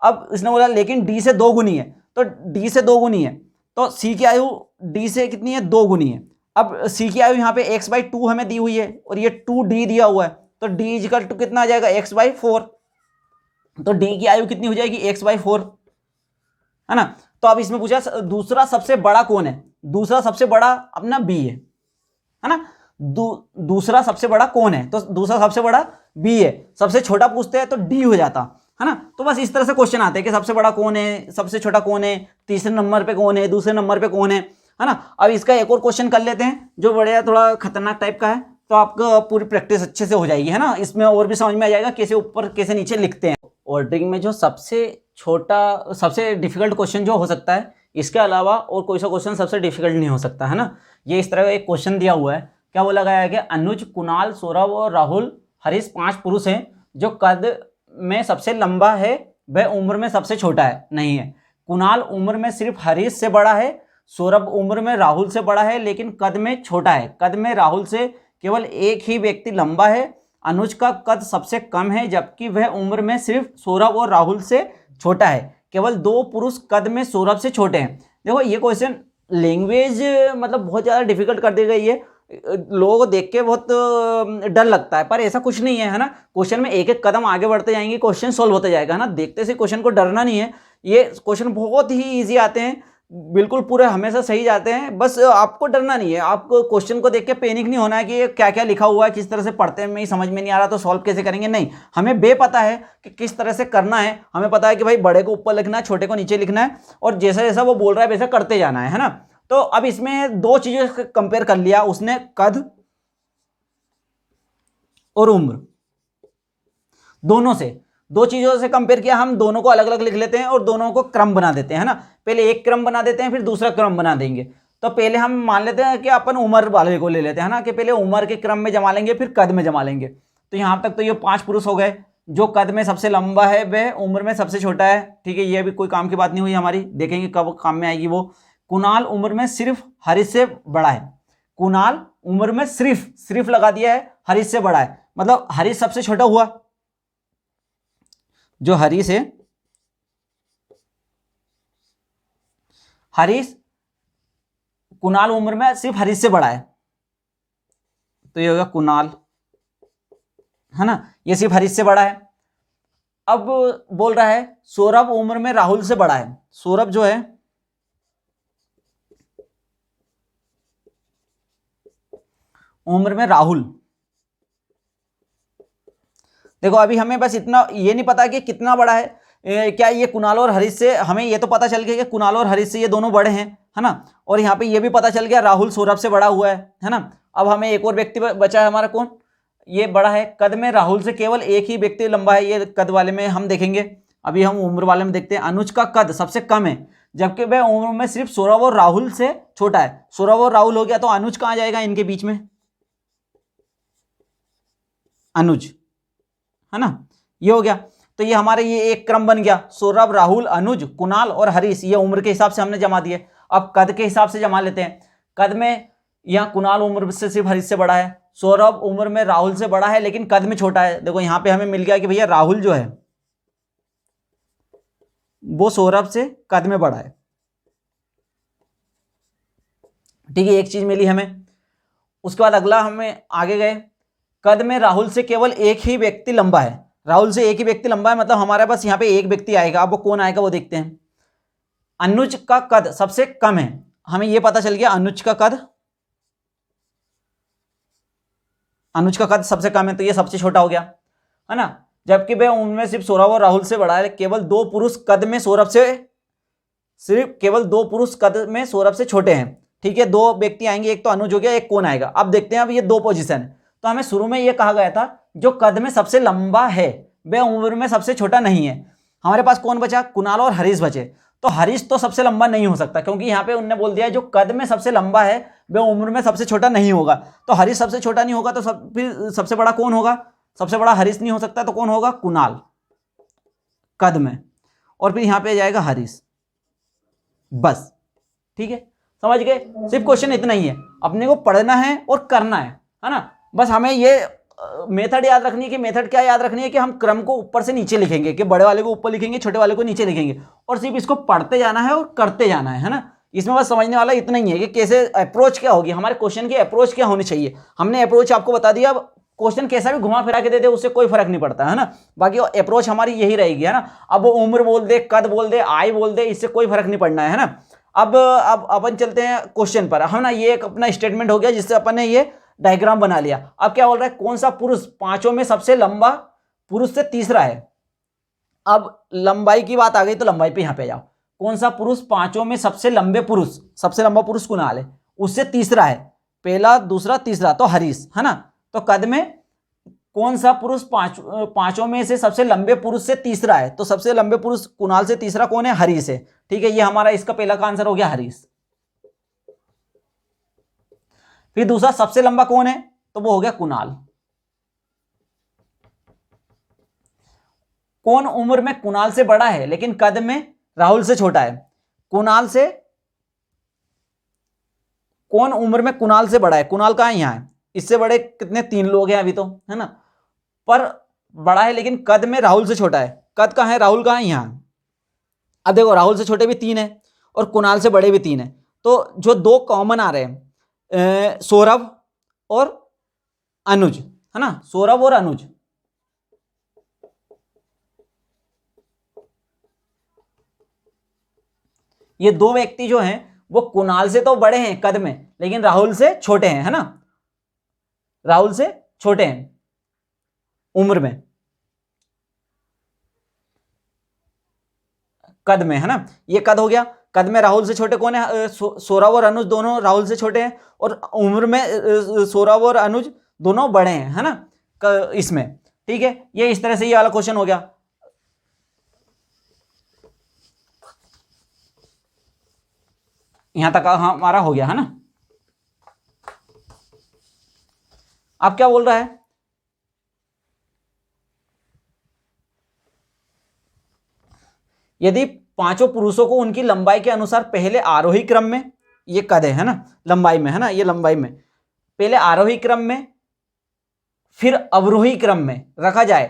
अब इसने बोला लेकिन d से 2 गुनी है, तो d से 2 गुनी है तो c की आयु d से कितनी है, 2 गुनी है। अब c की आयु यहाँ पे x/2 हमें दी हुई है और ये 2d दिया हुआ है, तो d इक्वल टू कितना आ जाएगा, x/4, तो d की आयु कितनी हो जाएगी, x/4, है ना। तो अब इसमें पूछा दूसरा सबसे बड़ा कौन है, दूसरा सबसे बड़ा अपना b है ना। दूसरा सबसे बड़ा कौन है, तो दूसरा सबसे बड़ा b है। सबसे छोटा पूछते हैं तो d हो जाता, है ना। तो बस इस तरह से क्वेश्चन आते हैं कि सबसे बड़ा कौन है, सबसे छोटा कौन है, तीसरे नंबर पे कौन है, दूसरे नंबर पे कौन है ना। अब इसका एक और क्वेश्चन कर लेते हैं जो बड़े थोड़ा खतरनाक टाइप का है, तो आपका पूरी प्रैक्टिस अच्छे से हो जाएगी, है ना। इसमें और भी समझ में आ जाएगा कैसे ऊपर कैसे नीचे लिखते हैं। ऑर्डरिंग में जो सबसे छोटा सबसे डिफिकल्ट क्वेश्चन जो हो सकता है, इसके अलावा और कोई सा क्वेश्चन सबसे डिफिकल्ट नहीं हो सकता, है ना। ये इस तरह का एक क्वेश्चन दिया हुआ है, क्या बोला गया है कि अनुज, कुणाल, सौरभ और राहुल हरीश 5 पुरुष हैं, जो कद में सबसे लंबा है वह उम्र में सबसे छोटा है, नहीं है। कुणाल उम्र में सिर्फ हरीश से बड़ा है, सौरभ उम्र में राहुल से बड़ा है लेकिन कद में छोटा है। कद में राहुल से केवल एक ही व्यक्ति लंबा है। अनुज का कद सबसे कम है जबकि वह उम्र में सिर्फ सौरभ और राहुल से छोटा है। केवल 2 पुरुष कद में सौरभ से छोटे हैं। देखो ये क्वेश्चन लैंग्वेज मतलब बहुत ज़्यादा डिफिकल्ट कर दी गई है, लोगों को देख के बहुत डर लगता है, पर ऐसा कुछ नहीं है, है ना। क्वेश्चन में एक एक कदम आगे बढ़ते जाएंगे, क्वेश्चन सॉल्व होते जाएगा, है ना। देखते से क्वेश्चन को डरना नहीं है, ये क्वेश्चन बहुत ही ईजी आते हैं, बिल्कुल पूरे हमेशा सही जाते हैं। बस आपको डरना नहीं है, आपको क्वेश्चन को देख के पैनिक नहीं होना है कि ये क्या क्या लिखा हुआ है, किस तरह से पढ़ते हैं, में ही समझ में नहीं आ रहा तो सॉल्व कैसे करेंगे। नहीं, हमें पता है कि किस तरह से करना है। हमें पता है कि भाई बड़े को ऊपर लिखना है, छोटे को नीचे लिखना है, और जैसा जैसा वो बोल रहा है वैसा करते जाना है ना। तो अब इसमें दो चीजें कंपेयर कर लिया उसने, कद और उम्र, दोनों से दो चीजों से कंपेयर किया। हम दोनों को अलग अलग लिख लेते हैं और दोनों को क्रम बना देते हैं ना। पहले एक क्रम बना देते हैं, फिर दूसरा क्रम बना देंगे। तो पहले हम मान लेते हैं कि अपन उम्र वाले को ले लेते हैं ना, कि पहले उम्र के क्रम में जमा लेंगे, फिर कद में जमा लेंगे। तो यहां तक तो ये 5 पुरुष हो गए। जो कद में सबसे लंबा है वह उम्र में सबसे छोटा है। ठीक है, ये भी कोई काम की बात नहीं हुई हमारी, देखेंगे कब काम में आएगी वो। कुणाल उम्र में सिर्फ हरीश से बड़ा है। कुणाल उम्र में सिर्फ लगा दिया है, हरीश से बड़ा है, मतलब हरीश सबसे छोटा हुआ। जो हरीश है, हरीश कुणाल उम्र में सिर्फ हरीश से बड़ा है, तो ये होगा कुणाल, है ना, ये सिर्फ हरीश से बड़ा है। अब बोल रहा है सौरभ उम्र में राहुल से बड़ा है। सौरभ जो है उम्र में राहुल, देखो अभी हमें बस इतना ये नहीं पता कि कितना बड़ा है। क्या ये कुणाल और हरीश से, हमें ये तो पता चल गया कि कुणाल और हरीश से ये दोनों बड़े हैं, है ना। और यहाँ पे ये भी पता चल गया राहुल सौरभ से बड़ा हुआ है ना। अब हमें एक और व्यक्ति बचा है हमारा, कौन, ये बड़ा है। कद में राहुल से केवल एक ही व्यक्ति लंबा है, ये कद वाले में हम देखेंगे। अभी हम उम्र वाले में देखते हैं। अनुज का कद सबसे कम है, जबकि वह उम्र में सिर्फ सौरभ और राहुल से छोटा है। सौरभ और राहुल हो गया, तो अनुज कहाँ जाएगा इनके बीच में, अनुज, है ना, ये हो गया। तो ये हमारे ये एक क्रम बन गया, सौरभ, राहुल, अनुज, कुणाल और हरीश, ये उम्र के हिसाब से हमने जमा दिए। अब कद के हिसाब से जमा लेते हैं। कद में यहाँ कुणाल उम्र से सिर्फ हरीश से बड़ा है, सौरभ उम्र में राहुल से बड़ा है लेकिन कद में छोटा है। देखो यहाँ पे हमें मिल गया कि भैया राहुल जो है वो सौरभ से कद में बड़ा है। ठीक है, एक चीज मिली हमें। उसके बाद अगला हमें आगे गए, कद में राहुल से केवल एक ही व्यक्ति लंबा है। राहुल से एक ही व्यक्ति लंबा है, मतलब हमारे पास यहाँ पे एक व्यक्ति आएगा। अब वो कौन आएगा वो देखते हैं। अनुज का कद सबसे कम है, हमें यह पता चल गया अनुज का कद, अनुज का कद सबसे कम है, तो ये सबसे छोटा हो गया, है ना। जबकि वह उनमें सिर्फ सौरभ और राहुल से बड़ा है। केवल दो पुरुष कद में सौरभ से, सिर्फ केवल दो पुरुष कद में सौरभ से छोटे हैं। ठीक है, दो व्यक्ति आएंगे, एक तो अनुज हो गया, एक कौन आएगा। अब देखते हैं, अब ये दो पोजीशन है। तो हमें शुरू में यह कहा गया था जो कद में सबसे लंबा है वह उम्र में सबसे छोटा नहीं है। हमारे पास कौन बचा, कुणाल और हरीश बचे। तो हरीश तो सबसे लंबा नहीं हो सकता, क्योंकि यहाँ पे उन्होंने बोल दिया जो कद में सबसे लंबा है वह उम्र में सबसे छोटा नहीं होगा। तो हरीश सबसे छोटा नहीं होगा, तो फिर सबसे बड़ा कौन होगा, सबसे बड़ा हरीश नहीं हो सकता, तो कौन होगा, कुणाल कद में, और फिर यहाँ पे जाएगा हरीश, बस। ठीक है, समझ गए। सिर्फ क्वेश्चन इतना ही है, अपने को पढ़ना है और करना है ना। बस हमें ये मेथड याद रखनी है। कि मेथड क्या याद रखनी है, कि हम क्रम को ऊपर से नीचे लिखेंगे, कि बड़े वाले को ऊपर लिखेंगे, छोटे वाले को नीचे लिखेंगे, और सिर्फ इसको पढ़ते जाना है और करते जाना है ना। इसमें बस समझने वाला इतना ही है कि कैसे अप्रोच क्या होगी, हमारे क्वेश्चन की अप्रोच क्या होनी चाहिए। हमने अप्रोच आपको बता दिया। अब क्वेश्चन कैसा भी घुमा फिरा के दे दे उससे कोई फर्क नहीं पड़ता, है ना। बाकी अप्रोच हमारी यही रहेगी, है ना। अब वो उम्र बोल दे, कद बोल दे, आय बोल दे, इससे कोई फर्क नहीं पड़ना है ना। अब अपन चलते हैं क्वेश्चन पर, हम ना, ये एक अपना स्टेटमेंट हो गया जिससे अपन ने ये डायग्राम बना लिया। अब क्या बोल रहा है, कौन सा पुरुष पांचों में सबसे लंबा पुरुष से तीसरा है। अब लंबाई की बात आ गई, तो लंबाई पे यहां पे जाओ। कौन सा पुरुष पांचों में सबसे लंबे पुरुष, सबसे लंबा पुरुष कुणाल है, उससे तीसरा है। पहला, दूसरा, तीसरा, तो हरीश, है ना। तो कद में कौन सा पुरुष पांचों में से सबसे लंबे पुरुष से तीसरा है, तो सबसे लंबे पुरुष कुणाल से तीसरा कौन है, हरीश है। ठीक है, ये हमारा इसका पहला का आंसर हो गया, हरीश। फिर दूसरा, सबसे लंबा कौन है, तो वो हो गया कुणाल। कौन उम्र में कुणाल से बड़ा है लेकिन कद में राहुल से छोटा है। कुणाल से, कौन उम्र में कुणाल से बड़ा है, कुणाल कहां है, यहां है। इससे बड़े कितने, 3 लोग हैं अभी तो, है ना। पर बड़ा है लेकिन कद में राहुल से छोटा है। कद कहां है, राहुल कहां है, यहां। अब देखो, राहुल से छोटे भी 3 है और कुणाल से बड़े भी 3 है। तो जो दो कॉमन आ रहे हैं, सौरभ और अनुज, है ना, सौरभ और अनुज। ये दो व्यक्ति जो हैं वो कुणाल से तो बड़े हैं कद में, लेकिन राहुल से छोटे हैं, है ना, राहुल से छोटे हैं उम्र में, कद में, है ना। ये कद हो गया, कद में राहुल से छोटे कौन है, सौरभ और अनुज दोनों राहुल से छोटे हैं, और उम्र में सौरभ और अनुज दोनों बड़े हैं, है ना, इसमें। ठीक है, ये इस तरह से ये वाला क्वेश्चन हो गया। यहां तक हमारा हो गया, है ना। अब क्या बोल रहा है, यदि पांचों पुरुषों को उनकी लंबाई के अनुसार पहले आरोही क्रम में, ये कद है ना, लंबाई में, है ना, ये लंबाई में पहले आरोही क्रम में फिर अवरोही क्रम में रखा जाए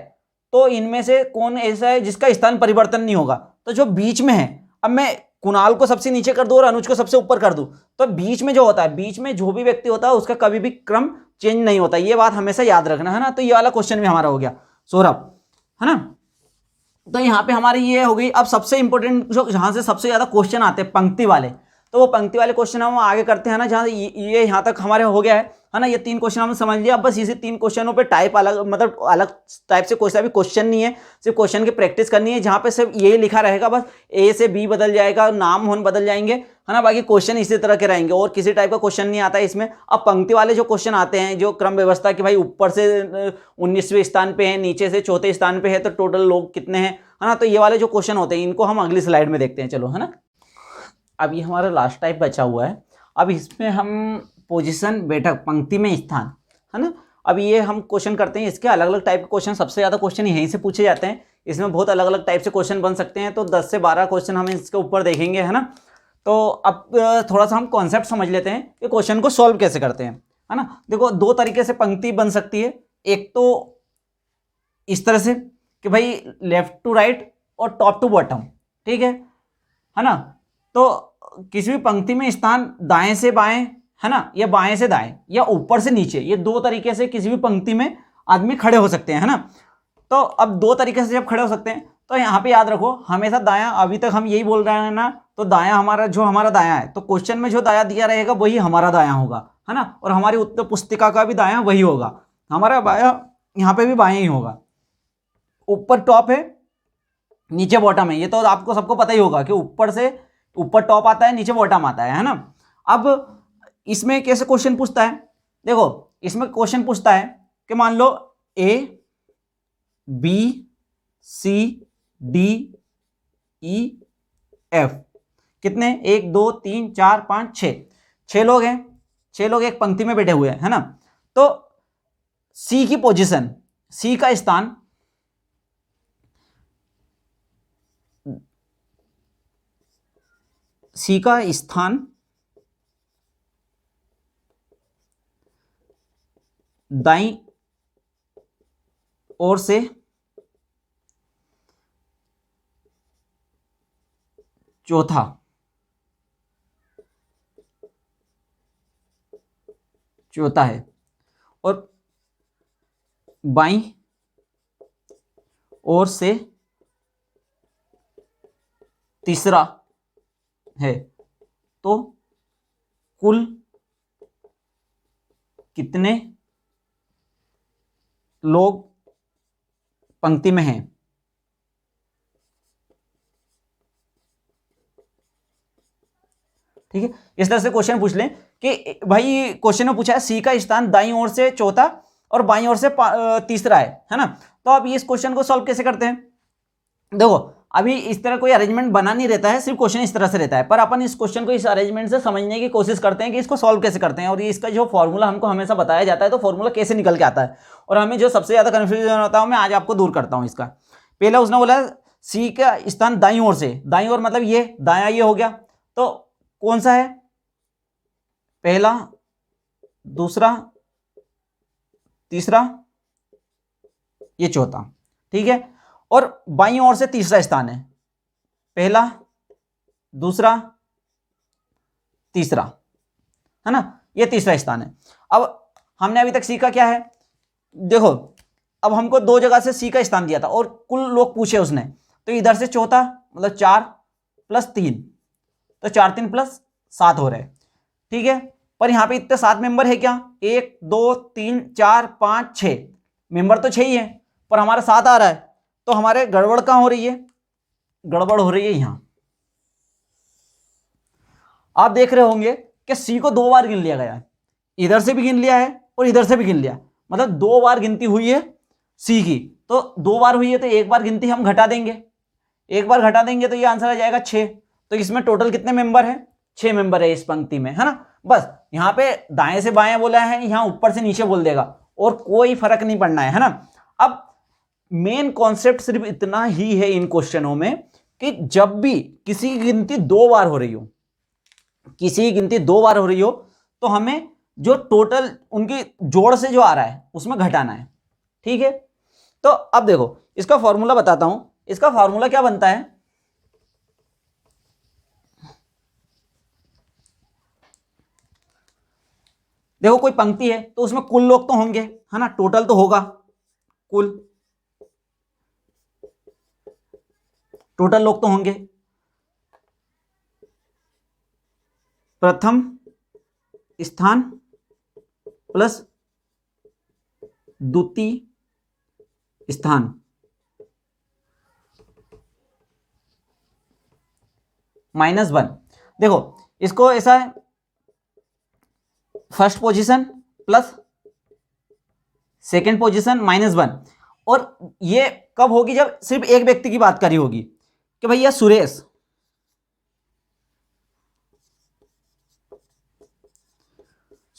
तो इनमें से कौन ऐसा है जिसका स्थान परिवर्तन नहीं होगा। तो जो बीच में है, अब मैं कुणाल को सबसे नीचे कर दूं और अनुज को सबसे ऊपर कर दूं, तो बीच में जो होता है, बीच में जो भी व्यक्ति होता है उसका कभी भी क्रम चेंज नहीं होता, ये बात हमेशा याद रखना, है ना। तो ये वाला क्वेश्चन भी हमारा हो गया सौरभ, है ना। तो यहाँ पे हमारी ये हो गई। अब सबसे इंपॉर्टेंट जो जहाँ से सबसे ज्यादा क्वेश्चन आते हैं पंक्ति वाले, तो वो पंक्ति वाले क्वेश्चन हम आगे करते हैं ना, जहाँ ये यहाँ तक हमारे हो गया है ना। ये 3 क्वेश्चन हमने समझ लिया। अब बस इसी 3 क्वेश्चनों पे टाइप अलग, मतलब अलग टाइप से कोई सा भी क्वेश्चन नहीं है, सिर्फ क्वेश्चन की प्रैक्टिस करनी है, जहाँ पे सिर्फ यही लिखा रहेगा, बस ए से बी बदल जाएगा, नाम होन बदल जाएंगे, है ना। बाकी क्वेश्चन इसी तरह के रहेंगे और किसी टाइप का क्वेश्चन नहीं आता है इसमें। अब पंक्ति वाले जो क्वेश्चन आते हैं, जो क्रम व्यवस्था की, भाई ऊपर से 19वें स्थान पे है, नीचे से 4थे स्थान पे है, तो टोटल लोग कितने हैं, है ना। तो ये वाले जो क्वेश्चन होते हैं इनको हम अगली स्लाइड में देखते हैं, चलो, है ना। अब ये हमारा लास्ट टाइप बचा हुआ है। अब इसमें हम पोजीशन, बैठक, पंक्ति में स्थान, है ना। अब ये हम क्वेश्चन करते हैं, इसके अलग अलग टाइप के क्वेश्चन, सबसे ज़्यादा क्वेश्चन यहीं से पूछे जाते हैं। इसमें बहुत अलग अलग टाइप से क्वेश्चन बन सकते हैं, तो 10 से 12 क्वेश्चन हम इसके ऊपर देखेंगे, है ना। तो अब थोड़ा सा हम कॉन्सेप्ट समझ लेते हैं कि क्वेश्चन को सॉल्व कैसे करते हैं, है ना। देखो, 2 तरीके से पंक्ति बन सकती है। एक तो इस तरह से कि भाई लेफ्ट टू राइट और टॉप टू बॉटम, ठीक है ना। तो किसी भी पंक्ति में स्थान दाएं से बाएं, है ना, या बाएं से दाएं, या ऊपर से नीचे, ये 2 तरीके से किसी भी पंक्ति में आदमी खड़े हो सकते हैं, है ना। तो अब 2 तरीके से जब खड़े हो सकते हैं, तो यहाँ पे याद रखो हमेशा दायां, अभी तक हम यही बोल रहे हैं ना, तो दायां हमारा जो हमारा दायां है, तो क्वेश्चन में जो दायां दिया रहेगा वही हमारा दायां होगा, है ना। और हमारी उत्तर पुस्तिका का भी दायां वही होगा, हमारा बायां यहाँ पे भी बायां ही होगा। ऊपर टॉप है, नीचे बॉटम है, ये तो आपको सबको पता ही होगा कि ऊपर से ऊपर टॉप आता है, नीचे बॉटम आता है ना। अब इसमें कैसे क्वेश्चन पूछता है, देखो इसमें क्वेश्चन पूछता है कि मान लो A B C D E F, कितने, 1 2 3 4 5 6 लोग हैं, 6 लोग एक पंक्ति में बैठे हुए हैं, है ना। तो सी की पोजीशन, सी का स्थान दाईं ओर से चौथा है और बाईं ओर से तीसरा है, तो कुल कितने लोग पंक्ति में हैं। ठीक है, इस तरह से क्वेश्चन पूछ लें कि भाई क्वेश्चन में पूछा है सी का स्थान दाईं ओर से चौथा और बाईं ओर से तीसरा है ना। तो अब इस क्वेश्चन को सॉल्व कैसे करते हैं, देखो अभी इस तरह कोई अरेंजमेंट बना नहीं रहता है, सिर्फ क्वेश्चन इस तरह से रहता है, पर अपन इस क्वेश्चन को इस अरेंजमेंट से समझने की कोशिश करते हैं कि इसको सॉल्व कैसे करते हैं। और ये इसका जो फॉर्मूला हमको हमेशा बताया जाता है, तो फॉर्मूला कैसे निकल के आता है, और हमें जो सबसे ज्यादा कंफ्यूजन होता है मैं आज आपको दूर करता हूं इसका। पहला उसने बोला सी का स्थान दाईं ओर से, दाईं ओर मतलब ये दाया, ये हो गया, तो कौन सा है, पहला, दूसरा, तीसरा, ये चौथा, ठीक है। और बाईं ओर से तीसरा स्थान है, पहला, दूसरा, तीसरा, है ना, ये तीसरा स्थान है। अब हमने अभी तक सीखा क्या है, देखो अब हमको 2 जगह से सी का स्थान दिया था और कुल लोग पूछे उसने, तो इधर से चौथा मतलब 4 + 3 तो 4 3 प्लस 7 हो रहे हैं, ठीक है। पर यहाँ पे इतने 7 मेंबर है क्या, 1 2 3 4 5 6 मेंबर तो 6 ही है, पर हमारा 7 आ रहा है, तो हमारे गड़बड़ कहाँ हो रही है, गड़बड़ हो रही है यहाँ। आप देख रहे होंगे कि सी को 2 बार गिन लिया गया है, इधर से भी गिन लिया है और इधर से भी गिन लिया, मतलब 2 बार गिनती हुई है सी की। तो 2 बार हुई है तो 1 बार गिनती हम घटा देंगे, 1 बार घटा देंगे तो ये आंसर आ जाएगा 6। तो इसमें टोटल कितने मेंबर है, 6 मेंबर है इस पंक्ति में, है ना। बस यहाँ पे दाएं से बाएं बोला है, यहाँ ऊपर से नीचे बोल देगा और कोई फर्क नहीं पड़ना है ना। अब मेन कॉन्सेप्ट सिर्फ इतना ही है इन क्वेश्चनों में कि जब भी किसी की गिनती 2 बार हो रही हो, किसी की गिनती 2 बार हो रही हो, तो हमें जो टोटल उनकी जोड़ से जो आ रहा है उसमें घटाना है, ठीक है। तो अब देखो इसका फॉर्मूला बताता हूं, इसका फॉर्मूला क्या बनता है, देखो कोई पंक्ति है तो उसमें कुल लोग तो होंगे, है ना, टोटल तो होगा, कुल टोटल लोग तो होंगे। प्रथम स्थान प्लस द्वितीय स्थान, -1। देखो इसको ऐसा है, first position plus second position -1। और ये कब होगी, जब सिर्फ एक व्यक्ति की बात करी होगी कि भैया सुरेश,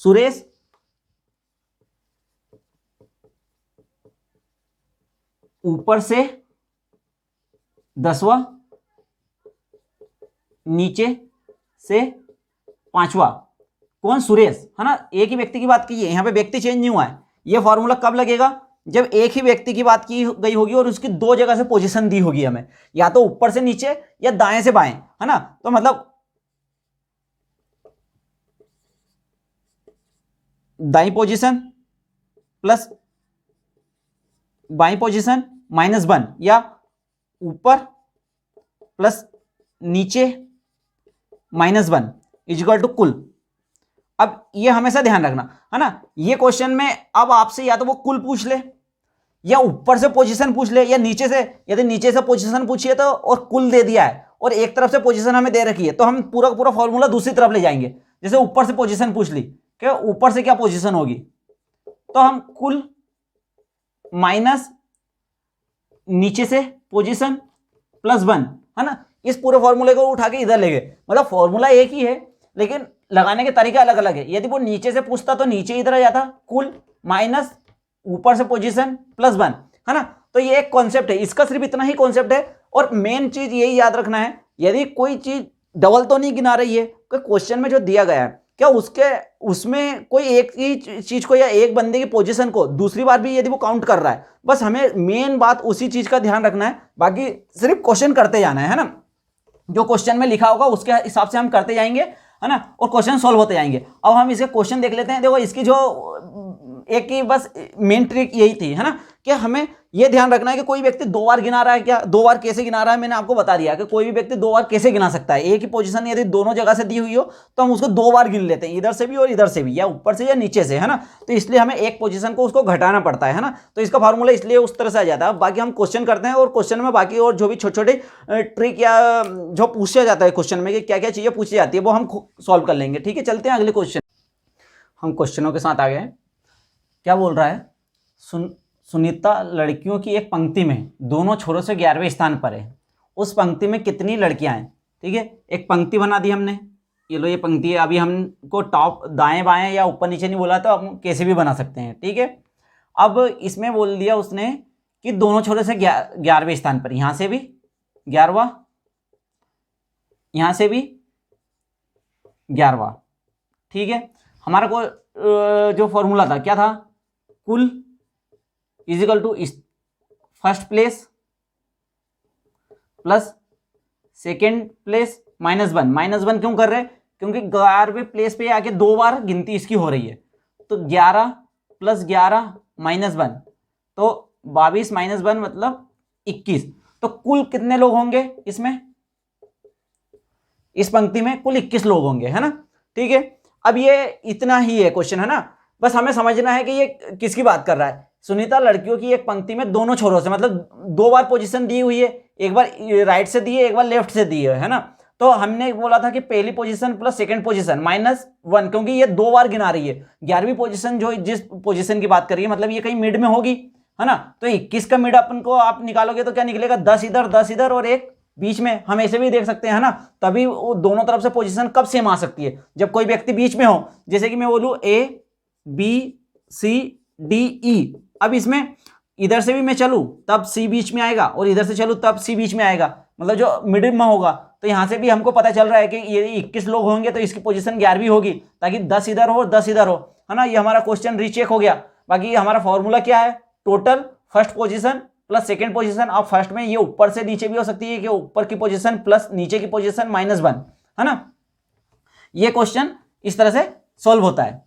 सुरेश ऊपर से 10वां, नीचे से 5वां, कौन, सुरेश, है ना, एक ही व्यक्ति की बात की है, यहां पे व्यक्ति चेंज नहीं हुआ है। ये फॉर्मूला कब लगेगा, जब एक ही व्यक्ति की बात की गई होगी और उसकी 2 जगह से पोजीशन दी होगी हमें, या तो ऊपर से नीचे या दाएं से बाएं, है ना। तो मतलब दाई पोजीशन प्लस बाई पोजीशन -1, या ऊपर प्लस नीचे -1 इक्वल टू कुल। अब ये हमेशा ध्यान रखना, है ना, ये क्वेश्चन में अब आपसे या तो वो कुल पूछ ले, या ऊपर से पोजीशन पूछ ले, या नीचे से, यदि नीचे से पोजीशन पूछिए तो और कुल दे दिया है और एक तरफ से पोजीशन हमें दे रखी है, तो हम पूरा पूरा फॉर्मूला दूसरी तरफ ले जाएंगे। जैसे ऊपर से पोजीशन पूछ ली कि ऊपर से क्या पोजीशन होगी, तो हम कुल माइनस नीचे से पोजीशन +1, है ना, इस पूरे फॉर्मूले को उठा के इधर ले गए। मतलब फॉर्मूला एक ही है लेकिन लगाने के तरीके अलग अलग है। यदि वो नीचे से पूछता तो नीचे इधर आ जाता, कुल माइनस ऊपर से पोजीशन +1, है ना। तो ये एक कॉन्सेप्ट है, इसका सिर्फ इतना ही कॉन्सेप्ट है। और मेन चीज यही याद रखना है, यदि कोई चीज डबल तो नहीं गिना रही है, कोई क्वेश्चन में जो दिया गया है क्या उसमें कोई एक ही चीज को या एक बंदे की पोजीशन को दूसरी बार भी यदि वो काउंट कर रहा है, बस हमें मेन बात उसी चीज का ध्यान रखना है। बाकी सिर्फ क्वेश्चन करते जाना है ना, जो क्वेश्चन में लिखा होगा उसके हिसाब से हम करते जाएंगे, है ना, और क्वेश्चन सॉल्व होते जाएंगे। अब हम इसके क्वेश्चन देख लेते हैं। देखो इसकी जो एक ही बस मेन ट्रिक यही थी, है ना, कि हमें यह ध्यान रखना है कि कोई व्यक्ति 2 बार गिना रहा है क्या, 2 बार कैसे गिना रहा है, मैंने आपको बता दिया कि कोई भी व्यक्ति 2 बार कैसे गिना सकता है। एक ही पोजीशन यदि दोनों जगह से दी हुई हो तो हम उसको 2 बार गिन लेते हैं, इधर से भी और इधर से भी, या ऊपर से या नीचे से, है ना। तो इसलिए हमें एक पोजीशन को उसको घटाना पड़ता है ना। तो इसका फॉर्मूला इसलिए उस तरह से आ जाता है। बाकी हम क्वेश्चन करते हैं और क्वेश्चन में बाकी और जो भी छोटे छोटे ट्रिक या जो पूछा जाता है क्वेश्चन में कि क्या क्या चीजें पूछी जाती है वो हम सॉल्व कर लेंगे। ठीक है, चलते हैं अगले क्वेश्चन। हम क्वेश्चनों के साथ आ गए। क्या बोल रहा है, सुनीता लड़कियों की एक पंक्ति में दोनों छोरों से 11वें स्थान पर है, उस पंक्ति में कितनी लड़कियां हैं। ठीक है, एक पंक्ति बना दी हमने, ये लो ये पंक्ति है। अभी हमको टॉप दाएं बाएं या ऊपर नीचे नहीं बोला तो हम कैसे भी बना सकते हैं। ठीक है, अब इसमें बोल दिया उसने कि दोनों छोरों से 11वें स्थान पर, यहां से भी 11वां, यहां से भी 11वां। ठीक है, हमारा को जो फॉर्मूला था क्या था, कुल is equal to first place plus second place -1। -1 क्यों कर रहे हैं, क्योंकि 11वें प्लेस पे आके 2 बार गिनती इसकी हो रही है। तो 11 + 11 -1, तो 22 -1 मतलब 21। तो कुल कितने लोग होंगे इसमें, इस पंक्ति में कुल 21 लोग होंगे, है ना। ठीक है, अब ये इतना ही है क्वेश्चन, है ना। बस हमें समझना है कि ये किसकी बात कर रहा है। सुनीता लड़कियों की एक पंक्ति में दोनों छोरों से, मतलब 2 बार पोजीशन दी हुई है, एक बार राइट से दी है, एक बार लेफ्ट से दी है ना। तो हमने बोला था कि पहली पोजीशन प्लस सेकंड पोजीशन -1, क्योंकि ये 2 बार गिना रही है। 11वीं पोजीशन जो जिस पोजीशन की बात कर रही है, मतलब ये कहीं मिड में होगी, है ना। तो 21 का मिड अपन को आप निकालोगे तो क्या निकलेगा, 10 इधर 10 इधर और एक बीच में। हम ऐसे भी देख सकते हैं, है ना। तभी वो दोनों तरफ से पोजीशन कब सेम आ सकती है, जब कोई व्यक्ति बीच में हो। जैसे कि मैं बोलूं ABCDE, अब इसमें इधर से भी मैं चलूं तब C बीच में आएगा, और इधर से चलूं तब C बीच में आएगा, मतलब जो मिडिल में होगा। तो यहां से भी हमको पता चल रहा है कि ये 21 लोग होंगे तो इसकी पोजीशन 11वीं होगी, ताकि 10 इधर हो 10 इधर हो, है ना। ये हमारा क्वेश्चन रीचेक हो गया। बाकी हमारा फॉर्मूला क्या है, total first position plus second position. अब फर्स्ट में ये ऊपर से नीचे भी हो सकती है, कि ऊपर की पोजीशन प्लस नीचे की पोजीशन -1, है ना। ये क्वेश्चन इस तरह से सॉल्व होता है।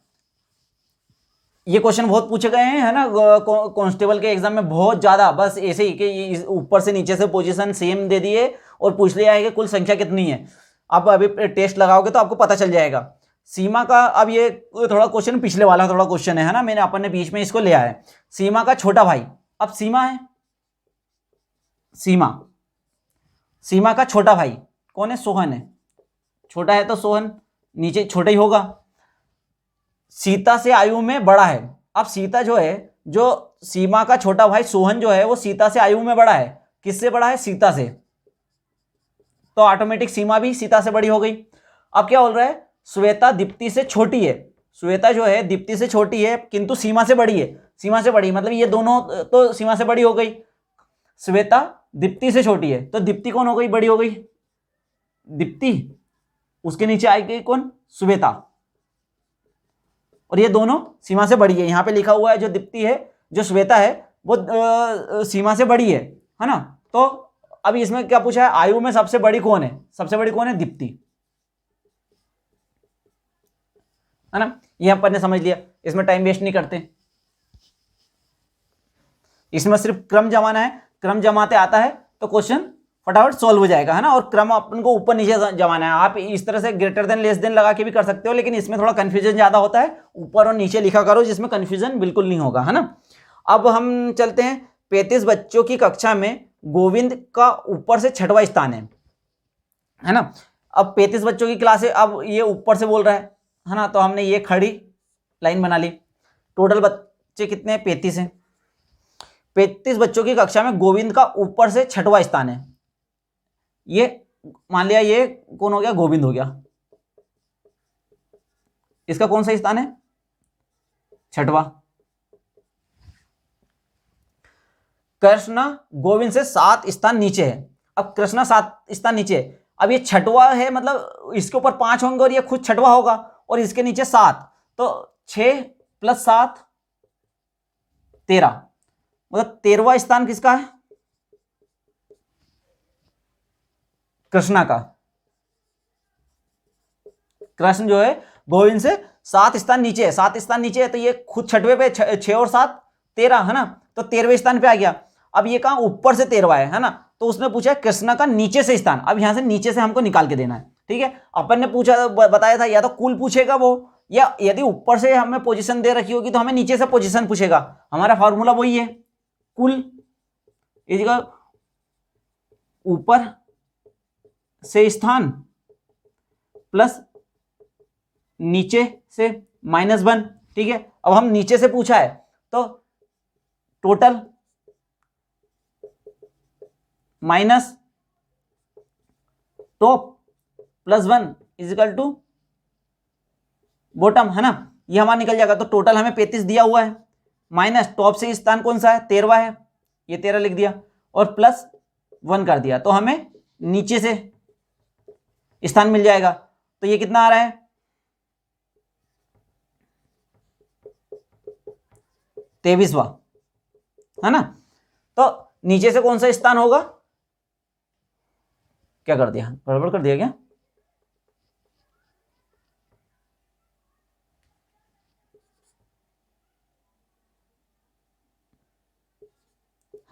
ये क्वेश्चन बहुत पूछे गए हैं, है ना, कांस्टेबल के एग्जाम में बहुत ज्यादा। बस ऐसे ही कि ऊपर से नीचे से पोजीशन सेम दे दिए और पूछ लिया है कि कुल संख्या कितनी है। आप अभी टेस्ट लगाओगे तो आपको पता चल जाएगा। सीमा का, अब ये थोड़ा क्वेश्चन पिछले वाला थोड़ा क्वेश्चन है ना, मैंने अपन ने बीच में इसको लिया है। सीमा का छोटा भाई, अब सीमा है, सीमा का छोटा भाई कौन है, सोहन है। छोटा है तो सोहन नीचे छोटा ही होगा। सीता से आयु में बड़ा है। अब सीता जो है, जो सीमा का छोटा भाई सोहन जो है, वो सीता से आयु में बड़ा है। किससे बड़ा है, सीता से। तो ऑटोमेटिक सीमा भी सीता से बड़ी हो गई। अब क्या बोल रहा है, श्वेता दीप्ति से छोटी है। श्वेता जो है दीप्ति से छोटी है, किंतु सीमा से बड़ी है। सीमा से बड़ी मतलब ये दोनों तो सीमा से बड़ी हो गई। श्वेता दीप्ति से छोटी है, तो दीप्ति कौन हो गई, बड़ी हो गई दीप्ति। उसके नीचे आई गई कौन, श्वेता। और ये दोनों सीमा से बड़ी है। यहां पे लिखा हुआ है जो दीप्ति है, जो श्वेता है, वो सीमा से बड़ी है ना। तो अभी इसमें क्या पूछा है, आयु में सबसे बड़ी कौन है, सबसे बड़ी कौन है, दीप्ति, है ना। ये अपन ने समझ लिया, इसमें टाइम वेस्ट नहीं करते। इसमें सिर्फ क्रम जमाना है, क्रम जमाते आता है तो क्वेश्चन फटाफट सॉल्व हो जाएगा, है ना। और क्रम अपन को ऊपर नीचे जमाना है। आप इस तरह से ग्रेटर देन लेस देन लगा के भी कर सकते हो, लेकिन इसमें थोड़ा कंफ्यूजन ज्यादा होता है। ऊपर और नीचे लिखा करो, जिसमें कंफ्यूजन बिल्कुल नहीं होगा, है ना। अब हम चलते हैं, 35 बच्चों की कक्षा में गोविंद का ऊपर से 6वां स्थान है ना। अब 35 बच्चों की क्लास है, अब ये ऊपर से बोल रहा है ना। तो हमने ये खड़ी लाइन बना ली। टोटल बच्चे कितने हैं, 35 हैं। 35 बच्चों की कक्षा में गोविंद का ऊपर से 6वां स्थान है। ये मान लिया ये कौन हो गया, गोविंद हो गया। इसका कौन सा स्थान है, 6वां। कृष्णा गोविंद से 7 स्थान नीचे है। अब कृष्णा 7 स्थान नीचे है। अब ये 6वां है, मतलब इसके ऊपर 5 होंगे और ये खुद 6वां होगा, और इसके नीचे 7, तो 6 + 7 13, मतलब 13वां स्थान किसका है, कृष्णा का। कृष्ण जो है गोविंद से 7 स्थान नीचे है, 7 स्थान नीचे है, तो ये खुद 6वें पे, 6 और 7 13, है ना। तो 13वें स्थान पे आ गया। अब ये कहां, ऊपर से 13वां है ना। तो उसने पूछा कृष्णा का नीचे से स्थान। अब यहां से नीचे से हमको निकाल के देना है, ठीक है। अपन ने पूछा, बताया था, या तो कुल पूछेगा वो, या यदि ऊपर से हमें पोजीशन दे रखी होगी तो हमें नीचे से पोजीशन पूछेगा। हमारा फॉर्मूला वही है, कुल इक्वल ऊपर से स्थान प्लस नीचे से -1, ठीक है। अब हम नीचे से पूछा है तो टोटल माइनस टॉप +1 = बॉटम, है ना। ये हमारा निकल जाएगा। तो टोटल हमें 35 दिया हुआ है, माइनस टॉप से स्थान कौन सा है, 13वां है, ये 13 लिख दिया, और +1 कर दिया, तो हमें नीचे से स्थान मिल जाएगा। तो ये कितना आ रहा है, 23वां, है ना। तो नीचे से कौन सा स्थान होगा, क्या कर दिया, गड़बड़ कर दिया क्या,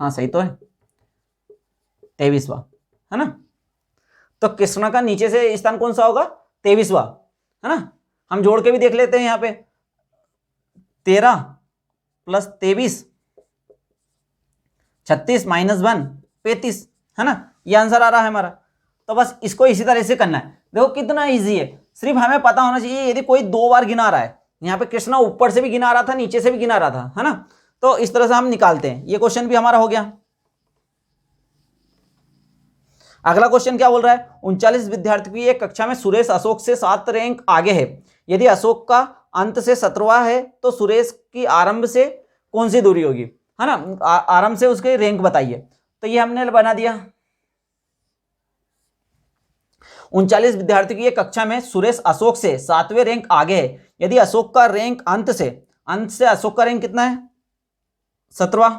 हाँ सही तो है, 23वां, है ना। तो कृष्णा का नीचे से स्थान कौन सा होगा? 23वां, है ना। हम जोड़ के भी देख लेते हैं यहाँ पे, 13 + 23 36 - 1 35, है ना। ये आंसर आ रहा है हमारा। तो बस इसको इसी तरह से करना है। देखो कितना इजी है, सिर्फ हमें पता होना चाहिए यदि कोई 2 बार गिना रहा है, यहाँ पे कृष्णा ऊपर से भी गिना रहा था, नीचे से भी गिना रहा था, है ना। तो इस तरह से हम निकालते हैं। ये क्वेश्चन भी हमारा हो गया। अगला क्वेश्चन क्या बोल रहा है? 39 विद्यार्थियों की एक कक्षा में सुरेश अशोक से 7 रैंक आगे है। यदि अशोक का अंत से 17वां है तो सुरेश की आरंभ से कौन सी दूरी होगी, है ना। आरंभ से उसके रैंक बताइए। तो ये हमने बना दिया। 39 विद्यार्थियों की एक कक्षा में सुरेश अशोक से 7वें रैंक आगे है। यदि अशोक का रैंक अंत से अशोक का रैंक कितना है? 17वां।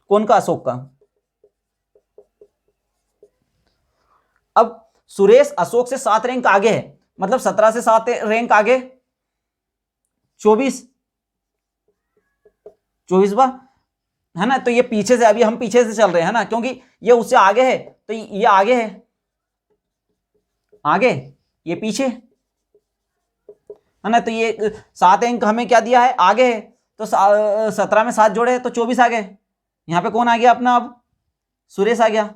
कौन का? अशोक का। अब सुरेश अशोक से 7 रैंक आगे है, मतलब 17 से 7 रैंक आगे 24वां, है ना। तो ये पीछे से, अभी हम पीछे से चल रहे हैं, है ना, क्योंकि ये उससे आगे है, तो ये आगे है, आगे, ये पीछे, है ना। तो ये 7 अंक हमें क्या दिया है? आगे है। तो 17 में 7 जोड़े तो 24 आ गए। यहां पे कौन आ गया अपना? अब सुरेश आ गया।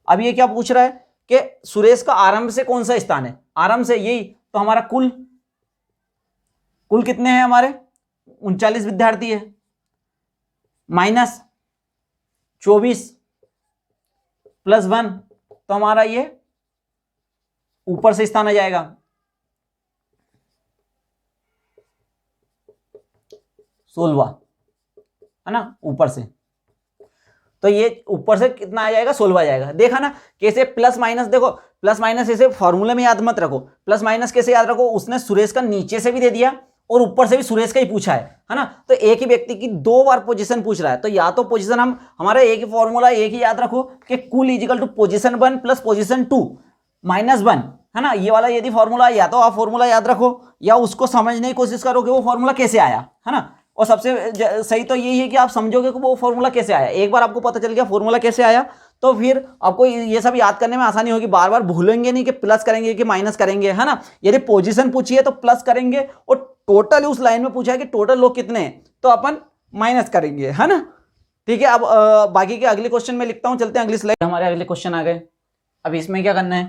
अब ये क्या पूछ रहा है कि सुरेश का आरंभ से कौन सा स्थान है? आरंभ से यही, तो हमारा कुल कितने हैं हमारे? 39 विद्यार्थी है, -24 + 1, तो हमारा ये ऊपर से स्थान आ जाएगा। 16वां, है ना, ऊपर से। तो ये ऊपर से कितना आ जाएगा? 16वां जाएगा। देखा ना कैसे प्लस माइनस, देखो प्लस माइनस ऐसे फॉर्मूले में याद मत रखो। प्लस माइनस कैसे याद रखो? उसने सुरेश का नीचे से भी दे दिया और ऊपर से भी सुरेश का ही पूछा है ना। तो एक ही व्यक्ति की 2 बार पोजीशन पूछ रहा है, तो या तो पोजीशन हमारा एक ही फॉर्मूला, एक ही याद रखो कि कुल = पोजीशन 1 + पोजीशन 2 - 1, है ना। ये वाला यदि फॉर्मूला, या तो आप फॉर्मूला याद रखो या उसको समझने की कोशिश करो कि वो फॉर्मूला कैसे आया, है ना। और सबसे सही तो यही है कि आप समझोगे कि वो फॉर्मूला कैसे आया। एक बार आपको पता चल गया फॉर्मूला कैसे आया, तो फिर आपको ये सब याद करने में आसानी होगी। बार बार भूलेंगे नहीं कि प्लस करेंगे कि माइनस करेंगे, है ना। यदि पोजीशन पूछी है तो प्लस करेंगे, और टोटल उस लाइन में पूछा है कि टोटल लोग कितने हैं, तो अपन माइनस करेंगे, है ना। ठीक है। अब बाकी के अगले क्वेश्चन में लिखता हूं, चलते हैं अगली स्लाइड। हमारे अगले क्वेश्चन आ गए। अब इसमें क्या करना है?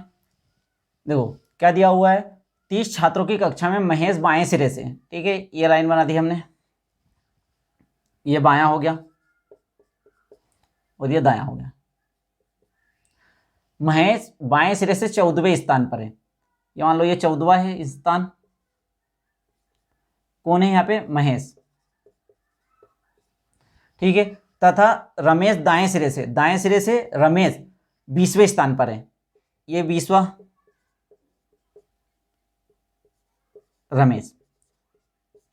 देखो क्या दिया हुआ है, 30 छात्रों की कक्षा में महेश बाएं सिरे से, ठीक है, ये लाइन बना दी हमने, ये बायां हो गया और ये दायां हो गया। महेश बाएं सिरे से 14वें स्थान पर है। ये मान लो ये 14वां है स्थान। कौन है यहाँ पे? महेश, ठीक है। तथा रमेश दाएं सिरे से रमेश 20वें स्थान पर है। ये 20वां रमेश,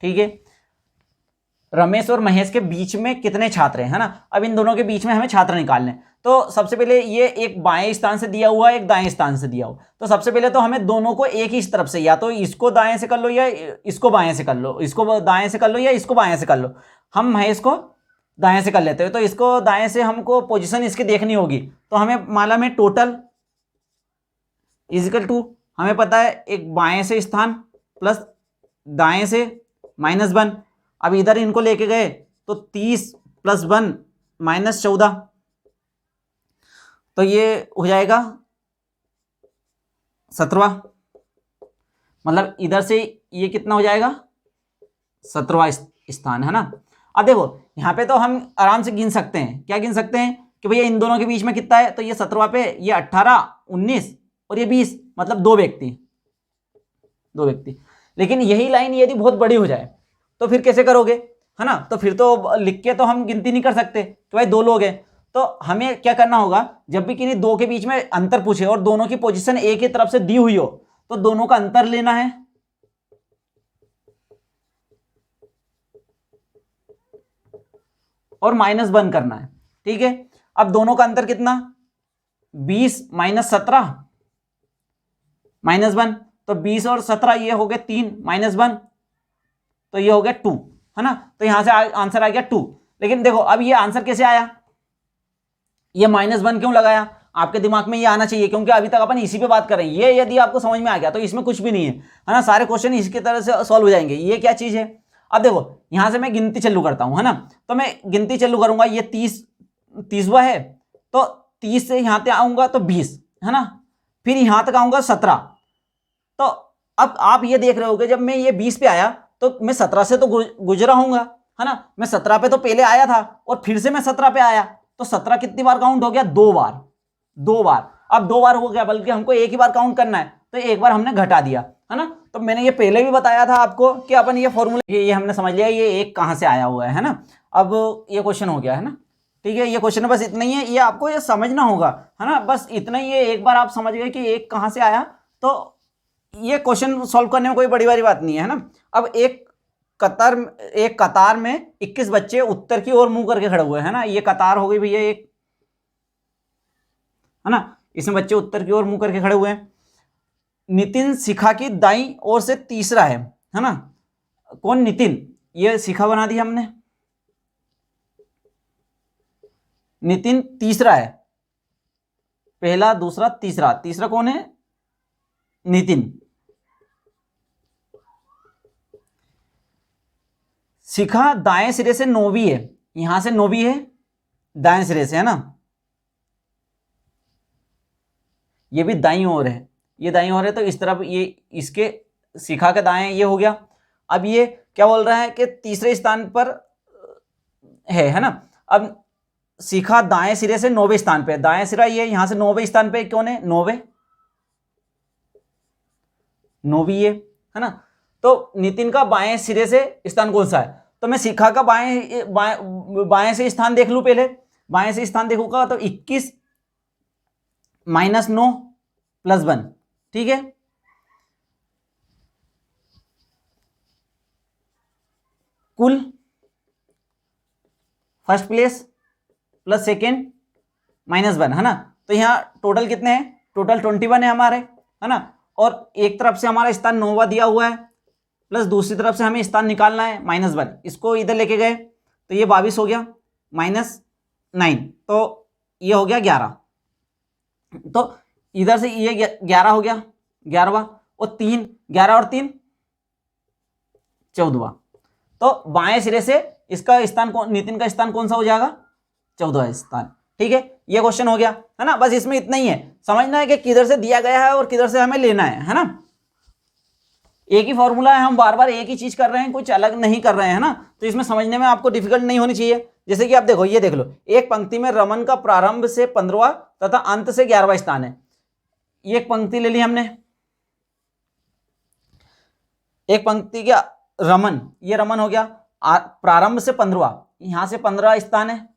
ठीक है। रमेश और महेश के बीच में कितने छात्र हैं, है ना। अब इन दोनों के बीच में हमें छात्र निकालने। तो सबसे पहले ये एक बाएं स्थान से दिया हुआ है, एक दाएं स्थान से दिया हुआ। तो सबसे पहले तो हमें दोनों को एक ही तरफ से, या तो इसको दाएं से कर लो या इसको बाएं से कर लो, इसको दाएं से कर लो या इसको बाएं से कर लो। हम महेश को दाएं से कर लेते हैं, तो इसको दाएं से हमको पोजीशन इसकी देखनी होगी। तो हमें माला में टोटल = हमें पता है एक बाएं से स्थान प्लस दाएं से -1। अब इधर इनको लेके गए तो 30 + 1 -14, तो ये हो जाएगा 17वां। मतलब इधर से ये कितना हो जाएगा? 17वां स्थान, है ना। अब देखो यहाँ पे तो हम आराम से गिन सकते हैं। क्या गिन सकते हैं कि भैया इन दोनों के बीच में कितना है? तो ये 17वां पे, ये 18, 19 और ये 20, मतलब 2 व्यक्ति। लेकिन यही लाइन यदि बहुत बड़ी हो जाए तो फिर कैसे करोगे, है ना। तो फिर तो लिख के तो हम गिनती नहीं कर सकते कि भाई 2 लोग हैं। तो हमें क्या करना होगा, जब भी किन्हीं 2 के बीच में अंतर पूछे और दोनों की पोजीशन एक ही तरफ से दी हुई हो, तो दोनों का अंतर लेना है और -1 करना है, ठीक है। अब दोनों का अंतर कितना? 20 - 17 -1, तो 20 और 17 ये हो गए 3 -1, तो ये हो गया 2, है ना। तो यहां से आंसर आ गया 2। लेकिन देखो अब ये आंसर कैसे आया? ये -1 क्यों लगाया, आपके दिमाग में ये आना चाहिए, क्योंकि अभी तक अपन इसी पे बात कर रहे हैं। ये यदि आपको समझ में आ गया तो इसमें कुछ भी नहीं है ना, सारे क्वेश्चन इसकी तरह से सॉल्व हो जाएंगे। ये क्या चीज है, अब देखो यहां से मैं गिनती चालू करता हूं, है ना, तो मैं गिनती चालू करूंगा, ये 30वां है, तो 30 से यहां तक आऊंगा तो 20, है ना, फिर यहां तक आऊंगा 17। तो अब आप ये देख रहे हो कि जब मैं ये 20 पे आया तो मैं 17 से तो गुजरा हूंगा, है ना, मैं 17 पे तो पहले आया था और फिर से मैं 17 पे आया, तो 17 कितनी बार काउंट हो गया, 2 बार, 2 बार। अब 2 बार हो गया, बल्कि हमको एक ही बार काउंट करना है, तो एक बार हमने घटा दिया, है ना। तो मैंने ये पहले भी बताया था आपको कि अपन ये फॉर्मूला, ये हमने समझ लिया ये एक कहां से आया हुआ है ना। अब ये क्वेश्चन हो गया, है ना, ठीक है, ये क्वेश्चन बस इतना ही है, ये आपको ये समझना होगा, है ना, बस इतना ही है। एक बार आप समझ गए कि एक कहां से आया, तो ये क्वेश्चन सॉल्व करने में कोई बड़ी बड़ी बात नहीं है ना। अब एक कतार में 21 बच्चे उत्तर की ओर मुंह करके खड़े हुए हैं ना, ये कतार हो गई भैया एक, है ना, इसमें बच्चे उत्तर की ओर मुंह करके खड़े हुए हैं। नितिन शिखा की दाईं ओर से तीसरा है ना, कौन, नितिन, ये शिखा बना दी हमने, नितिन तीसरा है, पहला दूसरा तीसरा, तीसरा कौन है, नितिन। शिखा दाएं सिरे से 9वीं है, यहां से 9वीं है दाएं सिरे से, है ना, ये भी दाईं ओर है, ये दाईं ओर है, तो इस तरफ ये इसके शिखा के दाएं ये हो गया। अब ये क्या बोल रहा है कि तीसरे स्थान पर है ना। अब शिखा दाएं सिरे से 9वें स्थान पे, दाएं सिरा ये यहां से 9वें स्थान पे कौन है, 9वीं है ना। तो नितिन का बाएं सिरे से स्थान कौन सा है, तो मैं शिखा का बाएं से स्थान देख लूं पहले, बाएं से स्थान देखूंगा तो 21 -9 +1, ठीक है, कुल फर्स्ट प्लेस प्लस सेकेंड -1, है ना। तो यहाँ टोटल कितने हैं, टोटल 21 है हमारे, है ना। और एक तरफ से हमारा स्थान 9वां दिया हुआ है, प्लस दूसरी तरफ से हमें स्थान निकालना है -1, इसको इधर लेके गए तो ये 22 हो गया, -9 तो ये हो गया 11, तो इधर से ये 11 हो गया, 11वां, और 3, 11 और 3 14वां, तो बाएं सिरे से इसका स्थान नितिन का स्थान कौन सा हो जाएगा, 14वां स्थान, ठीक है। ये क्वेश्चन हो गया, है ना, बस इसमें इतना ही है, समझना है कि किधर से दिया गया है और किधर से हमें लेना है ना। एक ही फॉर्मूला है, हम बार बार एक ही चीज कर रहे हैं, कुछ अलग नहीं कर रहे हैं, है ना, तो इसमें समझने में आपको डिफिकल्ट नहीं होनी चाहिए। जैसे कि आप देखो, ये देख लो, एक पंक्ति में रमन का प्रारंभ से 15वां तथा अंत से 11वां स्थान है, ये एक पंक्ति ले ली हमने, एक पंक्ति का रमन, ये रमन हो गया, प्रारंभ से 15वां, यहां से 15वां स्थान है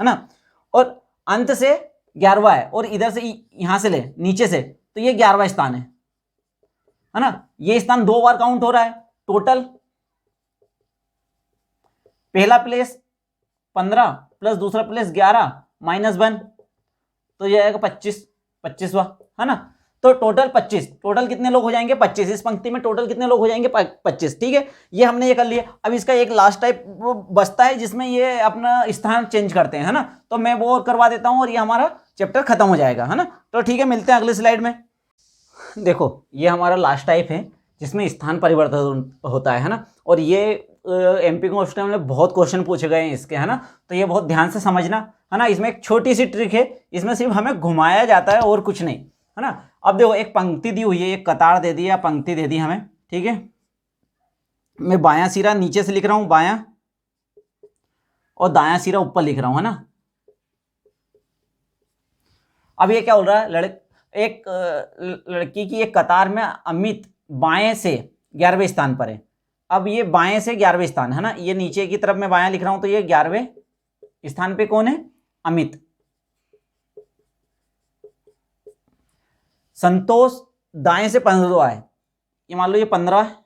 ना, और अंत से 11वां है, और इधर से यहां से ले नीचे से तो ये 11वां स्थान है ना। ये स्थान 2 बार काउंट हो रहा है, टोटल पहला प्लेस 15 प्लस दूसरा प्लेस 11 -1, तो ये आएगा 25वां, है ना। तो टोटल 25, टोटल कितने लोग हो जाएंगे, 25, इस पंक्ति में टोटल कितने लोग हो जाएंगे, 25, ठीक है। ये हमने ये कर लिया। अब इसका एक लास्ट टाइप बचता है जिसमें ये अपना स्थान चेंज करते हैं, है ना, तो मैं वो करवा देता हूं और ये हमारा चैप्टर खत्म हो जाएगा, है ना। तो ठीक है, मिलते हैं अगले स्लाइड में। देखो, ये हमारा लास्ट टाइप है जिसमें स्थान परिवर्तन होता है ना, और ये एमपी क्वेश्चन में बहुत क्वेश्चन पूछे गए हैं इसके, है ना, तो ये बहुत ध्यान से समझना, है ना। इसमें एक छोटी सी ट्रिक है, इसमें सिर्फ हमें घुमाया जाता है और कुछ नहीं, है ना। अब देखो, एक पंक्ति दी हुई है, एक कतार दे दी या पंक्ति दे दी हमें, ठीक है। मैं बायां सिरा नीचे से लिख रहा हूं, बायां, और दायां सिरा ऊपर लिख रहा हूं, है ना। अब ये क्या बोल रहा है, एक लड़की की एक कतार में अमित बाएं से 11वें स्थान पर है। अब ये बाएं से 11वें स्थान, है ना, ये नीचे की तरफ मैं बायां लिख रहा हूं, तो ये 11वें स्थान पे कौन है, अमित। संतोष दाएं से 15वां है, ये मान लो ये 15 है,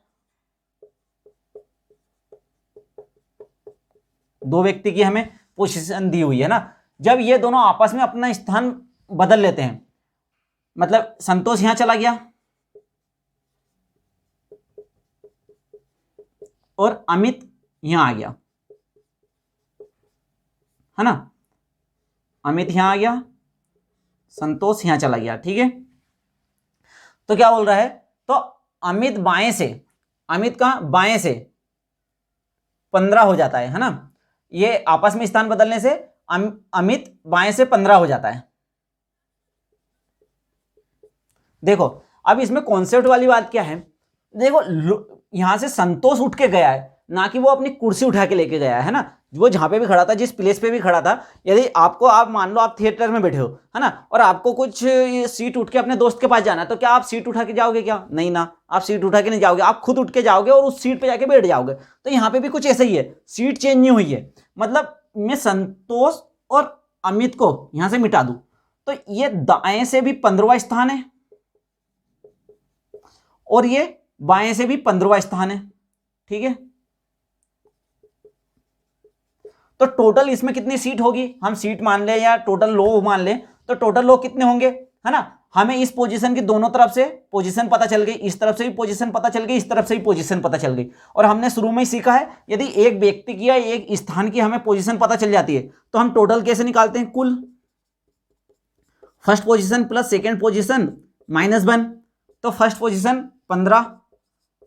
दो व्यक्ति की हमें पोजीशन दी हुई है ना। जब ये दोनों आपस में अपना स्थान बदल लेते हैं, मतलब संतोष यहां चला गया और अमित यहां आ गया, है ना, अमित यहां आ गया, संतोष यहां चला गया। ठीक है, तो क्या बोल रहा है, तो अमित बाएं से, अमित का बाएं से 15 हो जाता है ना, ये आपस में स्थान बदलने से अमित बाएं से 15 हो जाता है। देखो अब इसमें कॉन्सेप्ट वाली बात क्या है, देखो यहां से संतोष उठ के गया है, ना कि वो अपनी कुर्सी उठा के लेके गया है ना, वो जहां पे भी खड़ा था, जिस प्लेस पे भी खड़ा था, यदि आपको, आप मान लो आप थिएटर में बैठे हो है ना, और आपको कुछ सीट उठ के अपने दोस्त के पास जाना है, तो क्या आप सीट उठा के जाओगे क्या? नहीं ना, आप सीट उठा के नहीं जाओगे, आप खुद उठ के जाओगे और उस सीट पे जाके बैठ जाओगे। तो यहाँ पे भी कुछ ऐसा ही है, सीट चेंज नहीं हुई है, मतलब मैं संतोष और अमित को यहां से मिटा दूं तो ये दाएं से भी 15वां स्थान है और ये बाएं से भी 15वां स्थान है। ठीक है, तो टोटल इसमें कितनी सीट होगी, हम सीट मान ले या टोटल लोग मान ले, तो टोटल लोग कितने होंगे, है ना। हमें इस पोजीशन की दोनों तरफ से पोजीशन पता चल गई, इस तरफ से भी पोजीशन पता चल गई, इस तरफ से भी पोजीशन पता चल गई। और हमने शुरू में ही सीखा है, यदि एक व्यक्ति की या एक स्थान की हमें पोजीशन पता चल जाती है तो हम टोटल कैसे निकालते हैं, कुल first position plus second position -1, तो first position 15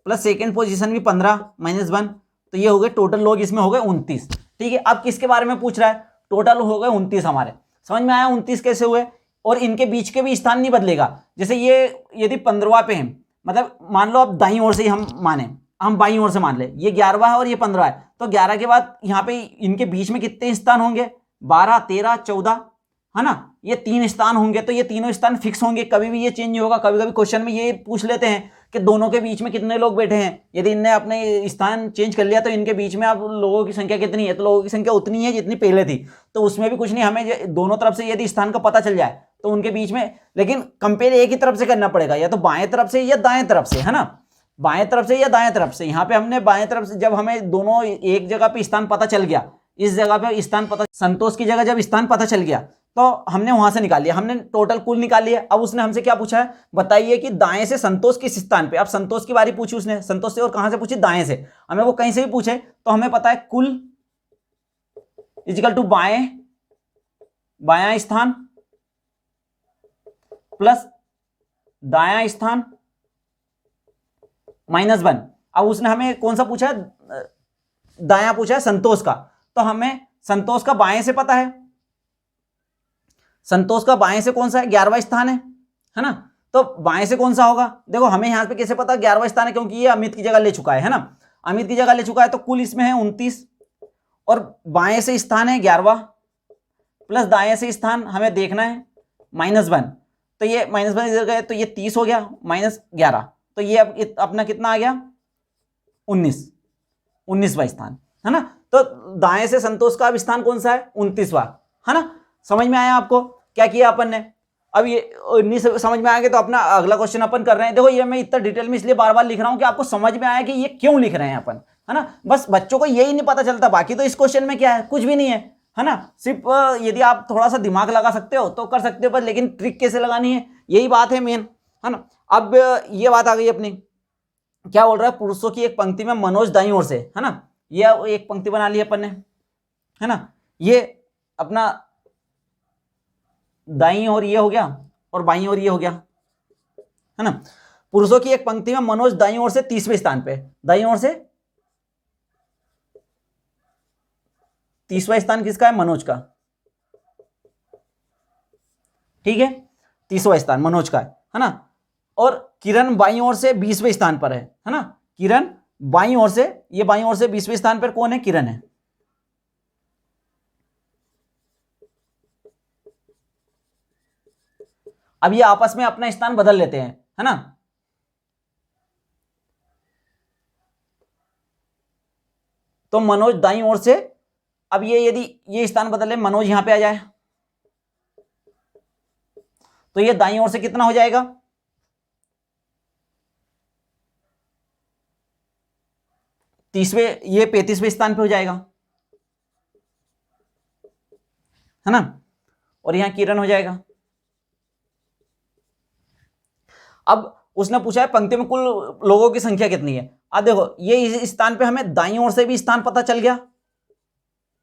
plus second position भी 15 -1, तो ये हो गए टोटल लोग, इसमें हो गए 29। ठीक है, अब किसके बारे में पूछ रहा है, टोटल हो गए 29 हमारे, समझ में आया 29 कैसे हुए। और इनके बीच के भी स्थान नहीं बदलेगा, जैसे ये यदि 15वां पे है, मतलब मान लो अब दाईं ओर से ही हम माने, हम बाईं ओर से मान ले, ये 11वां है और ये 15 है, तो 11 के बाद यहाँ पे इनके बीच में कितने स्थान होंगे, 12 13 14, है ना, ये 3 स्थान होंगे, तो ये तीनों स्थान फिक्स होंगे, कभी भी ये चेंज नहीं होगा। कभी कभी क्वेश्चन में ये पूछ लेते हैं कि दोनों के बीच में कितने लोग बैठे हैं, यदि इनने अपने स्थान चेंज कर लिया तो इनके बीच में अब लोगों की संख्या कितनी है, तो लोगों की संख्या उतनी है जितनी पहले थी, तो उसमें भी कुछ नहीं, हमें दोनों तरफ से यदि स्थान का पता चल जाए तो उनके बीच में, लेकिन कंपेयर एक ही तरफ से करना पड़ेगा, या तो बाएं तरफ से या दाएं तरफ से, है ना, बाएं तरफ से या दाएं तरफ से। यहाँ पे हमने बाएं तरफ से, जब हमें दोनों एक जगह पे स्थान पता चल गया, इस जगह पे स्थान पता, संतोष की जगह जब स्थान पता चल गया तो हमने वहां से निकाल लिया, हमने टोटल कुल निकाल लिया। अब उसने हमसे क्या पूछा है, बताइए कि दाएं से संतोष किस स्थान पे, अब संतोष की बारी पूछी उसने, संतोष से, और कहां से पूछी, दाएं से। हमें वो कहीं से भी पूछे तो हमें पता है कुल इक्वल टू बायां स्थान प्लस दायां स्थान -1। अब उसने हमें कौन सा पूछा है, दायां पूछा है संतोष का, तो हमें संतोष का बाएं से पता है, संतोष का बाएं से कौन सा है, 11वां स्थान है ना, तो बाएं से कौन सा होगा, देखो हमें यहां पे कैसे पता 11वां स्थान है, क्योंकि ये अमित की जगह ले चुका है ना, अमित की जगह ले चुका है, तो कुल इसमें है 29 और बाएं से स्थान है 11वां प्लस दाएं से स्थान हमें देखना है -1, तो ये -1 इधर गए तो ये 30 हो गया -11, तो ये अब अपना कितना आ गया 19वां स्थान, है ना। तो दाएं से संतोष का अब स्थान कौन सा है, 29वां, है ना। समझ में आया आपको क्या किया अपन ने। अब ये 19 समझ में आएंगे तो अपना अगला क्वेश्चन अपन कर रहे हैं। देखो ये मैं इतना डिटेल में इसलिए बार बार लिख रहा हूं कि आपको समझ में आया कि ये क्यों लिख रहे हैं अपन, है ना। बस बच्चों को यही नहीं पता चलता, बाकी तो इस क्वेश्चन में क्या है, कुछ भी नहीं है ना। सिर्फ यदि आप थोड़ा सा दिमाग लगा सकते हो तो कर सकते हो, बस लेकिन ट्रिक कैसे लगानी है यही बात है मेन, है ना। अब ये बात आ गई अपनी, क्या बोल रहा है, पुरुषों की एक पंक्ति में मनोज दाईं ओर से, है ना, ये एक पंक्ति बना ली अपन ने, है ना। ये अपना दाईं ओर ये हो गया और बाईं ओर ये हो गया, है ना। पुरुषों की एक पंक्ति में मनोज दाईं ओर से 30वें स्थान पे, दाईं ओर से 30वां स्थान किसका है, मनोज का, ठीक है, 30वां स्थान मनोज का है ना। और किरण बाईं ओर से 20वें स्थान पर है ना। किरण बाईं ओर से, ये बाईं ओर से 20वें स्थान पर कौन है, किरण है। अब ये आपस में अपना स्थान बदल लेते हैं, है ना। तो मनोज दाईं ओर से, अब ये यदि ये स्थान बदले, मनोज यहां पे आ जाए तो ये दाईं ओर से कितना हो जाएगा, 30वें, ये 35वें स्थान पे हो जाएगा, है ना। और यहां किरण हो जाएगा। अब उसने पूछा है पंक्ति में कुल लोगों की संख्या कितनी है। अब देखो ये इस स्थान पे हमें दाईं ओर से भी स्थान पता चल गया,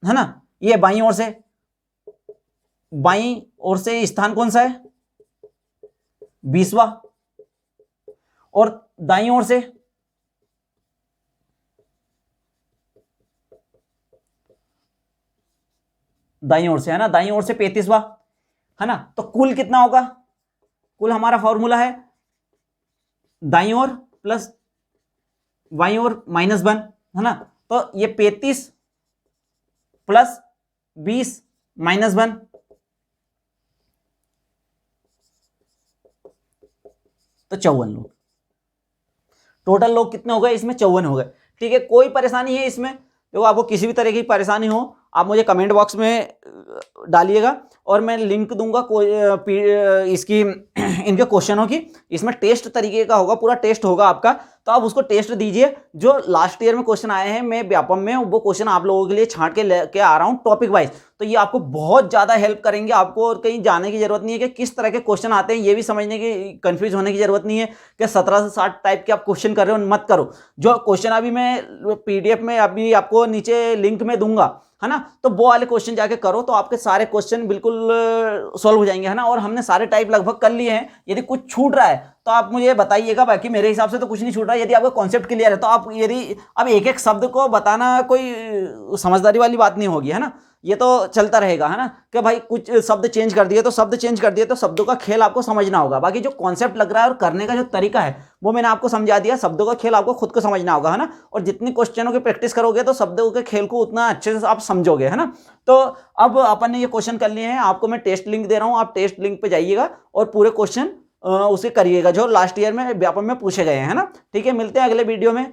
है ना, ये बाईं ओर से, बाईं ओर से स्थान कौन सा है? 20वां। और दाईं ओर से? दाईं ओर से है ना, दाईं ओर से 35वां है ना। तो कुल कितना होगा? कुल हमारा फॉर्मूला है दाईं ओर प्लस बाईं ओर -1 है ना। तो ये 35 प्लस 20 -1, तो 54 लोग। टोटल लोग कितने हो गए इसमें? 54 हो गए। ठीक है, कोई परेशानी है इसमें? देखो आपको किसी भी तरह की परेशानी हो आप मुझे कमेंट बॉक्स में डालिएगा और मैं लिंक दूंगा कोई इसकी इनके क्वेश्चनों की। इसमें टेस्ट तरीके का होगा, पूरा टेस्ट होगा आपका, तो आप उसको टेस्ट दीजिए। जो लास्ट ईयर में क्वेश्चन आए हैं मैं व्यापम में, वो क्वेश्चन आप लोगों के लिए छांट के लेके आ रहा हूँ टॉपिक वाइज। तो ये आपको बहुत ज़्यादा हेल्प करेंगे। आपको और कहीं जाने की जरूरत नहीं है कि किस तरह के क्वेश्चन आते हैं, ये भी समझने की कंफ्यूज होने की जरूरत नहीं है कि 17 से 60 टाइप के आप क्वेश्चन कर रहे हो, मत करो। जो क्वेश्चन अभी मैं पीडीएफ में अभी आपको नीचे लिंक में दूंगा है ना, तो वो वाले क्वेश्चन जाके करो तो आपके सारे क्वेश्चन बिल्कुल सॉल्व हो जाएंगे है ना। और हमने सारे टाइप लगभग कर लिए हैं। यदि कुछ छूट रहा है तो आप मुझे बताइएगा, बाकी मेरे हिसाब से तो कुछ नहीं छूट रहा है। यदि आपका कॉन्सेप्ट क्लियर है तो आप, यदि अब एक एक शब्द को बताना कोई समझदारी वाली बात नहीं होगी है ना, ये तो चलता रहेगा है ना कि भाई कुछ शब्द चेंज कर दिए तो शब्द चेंज कर दिए, तो शब्दों का खेल आपको समझना होगा। बाकी जो कॉन्सेप्ट लग रहा है और करने का जो तरीका है वो मैंने आपको समझा दिया। शब्दों का खेल आपको खुद को समझना होगा है ना। और जितनी क्वेश्चनों की प्रैक्टिस करोगे तो शब्दों के खेल को उतना अच्छे से आप समझोगे है ना। तो अब अपन ने ये क्वेश्चन कर लिए हैं, आपको मैं टेस्ट लिंक दे रहा हूँ, आप टेस्ट लिंक पे जाइएगा और पूरे क्वेश्चन उसे करिएगा जो लास्ट ईयर में व्यापम में पूछे गए हैं है ना। ठीक है, मिलते हैं अगले वीडियो में।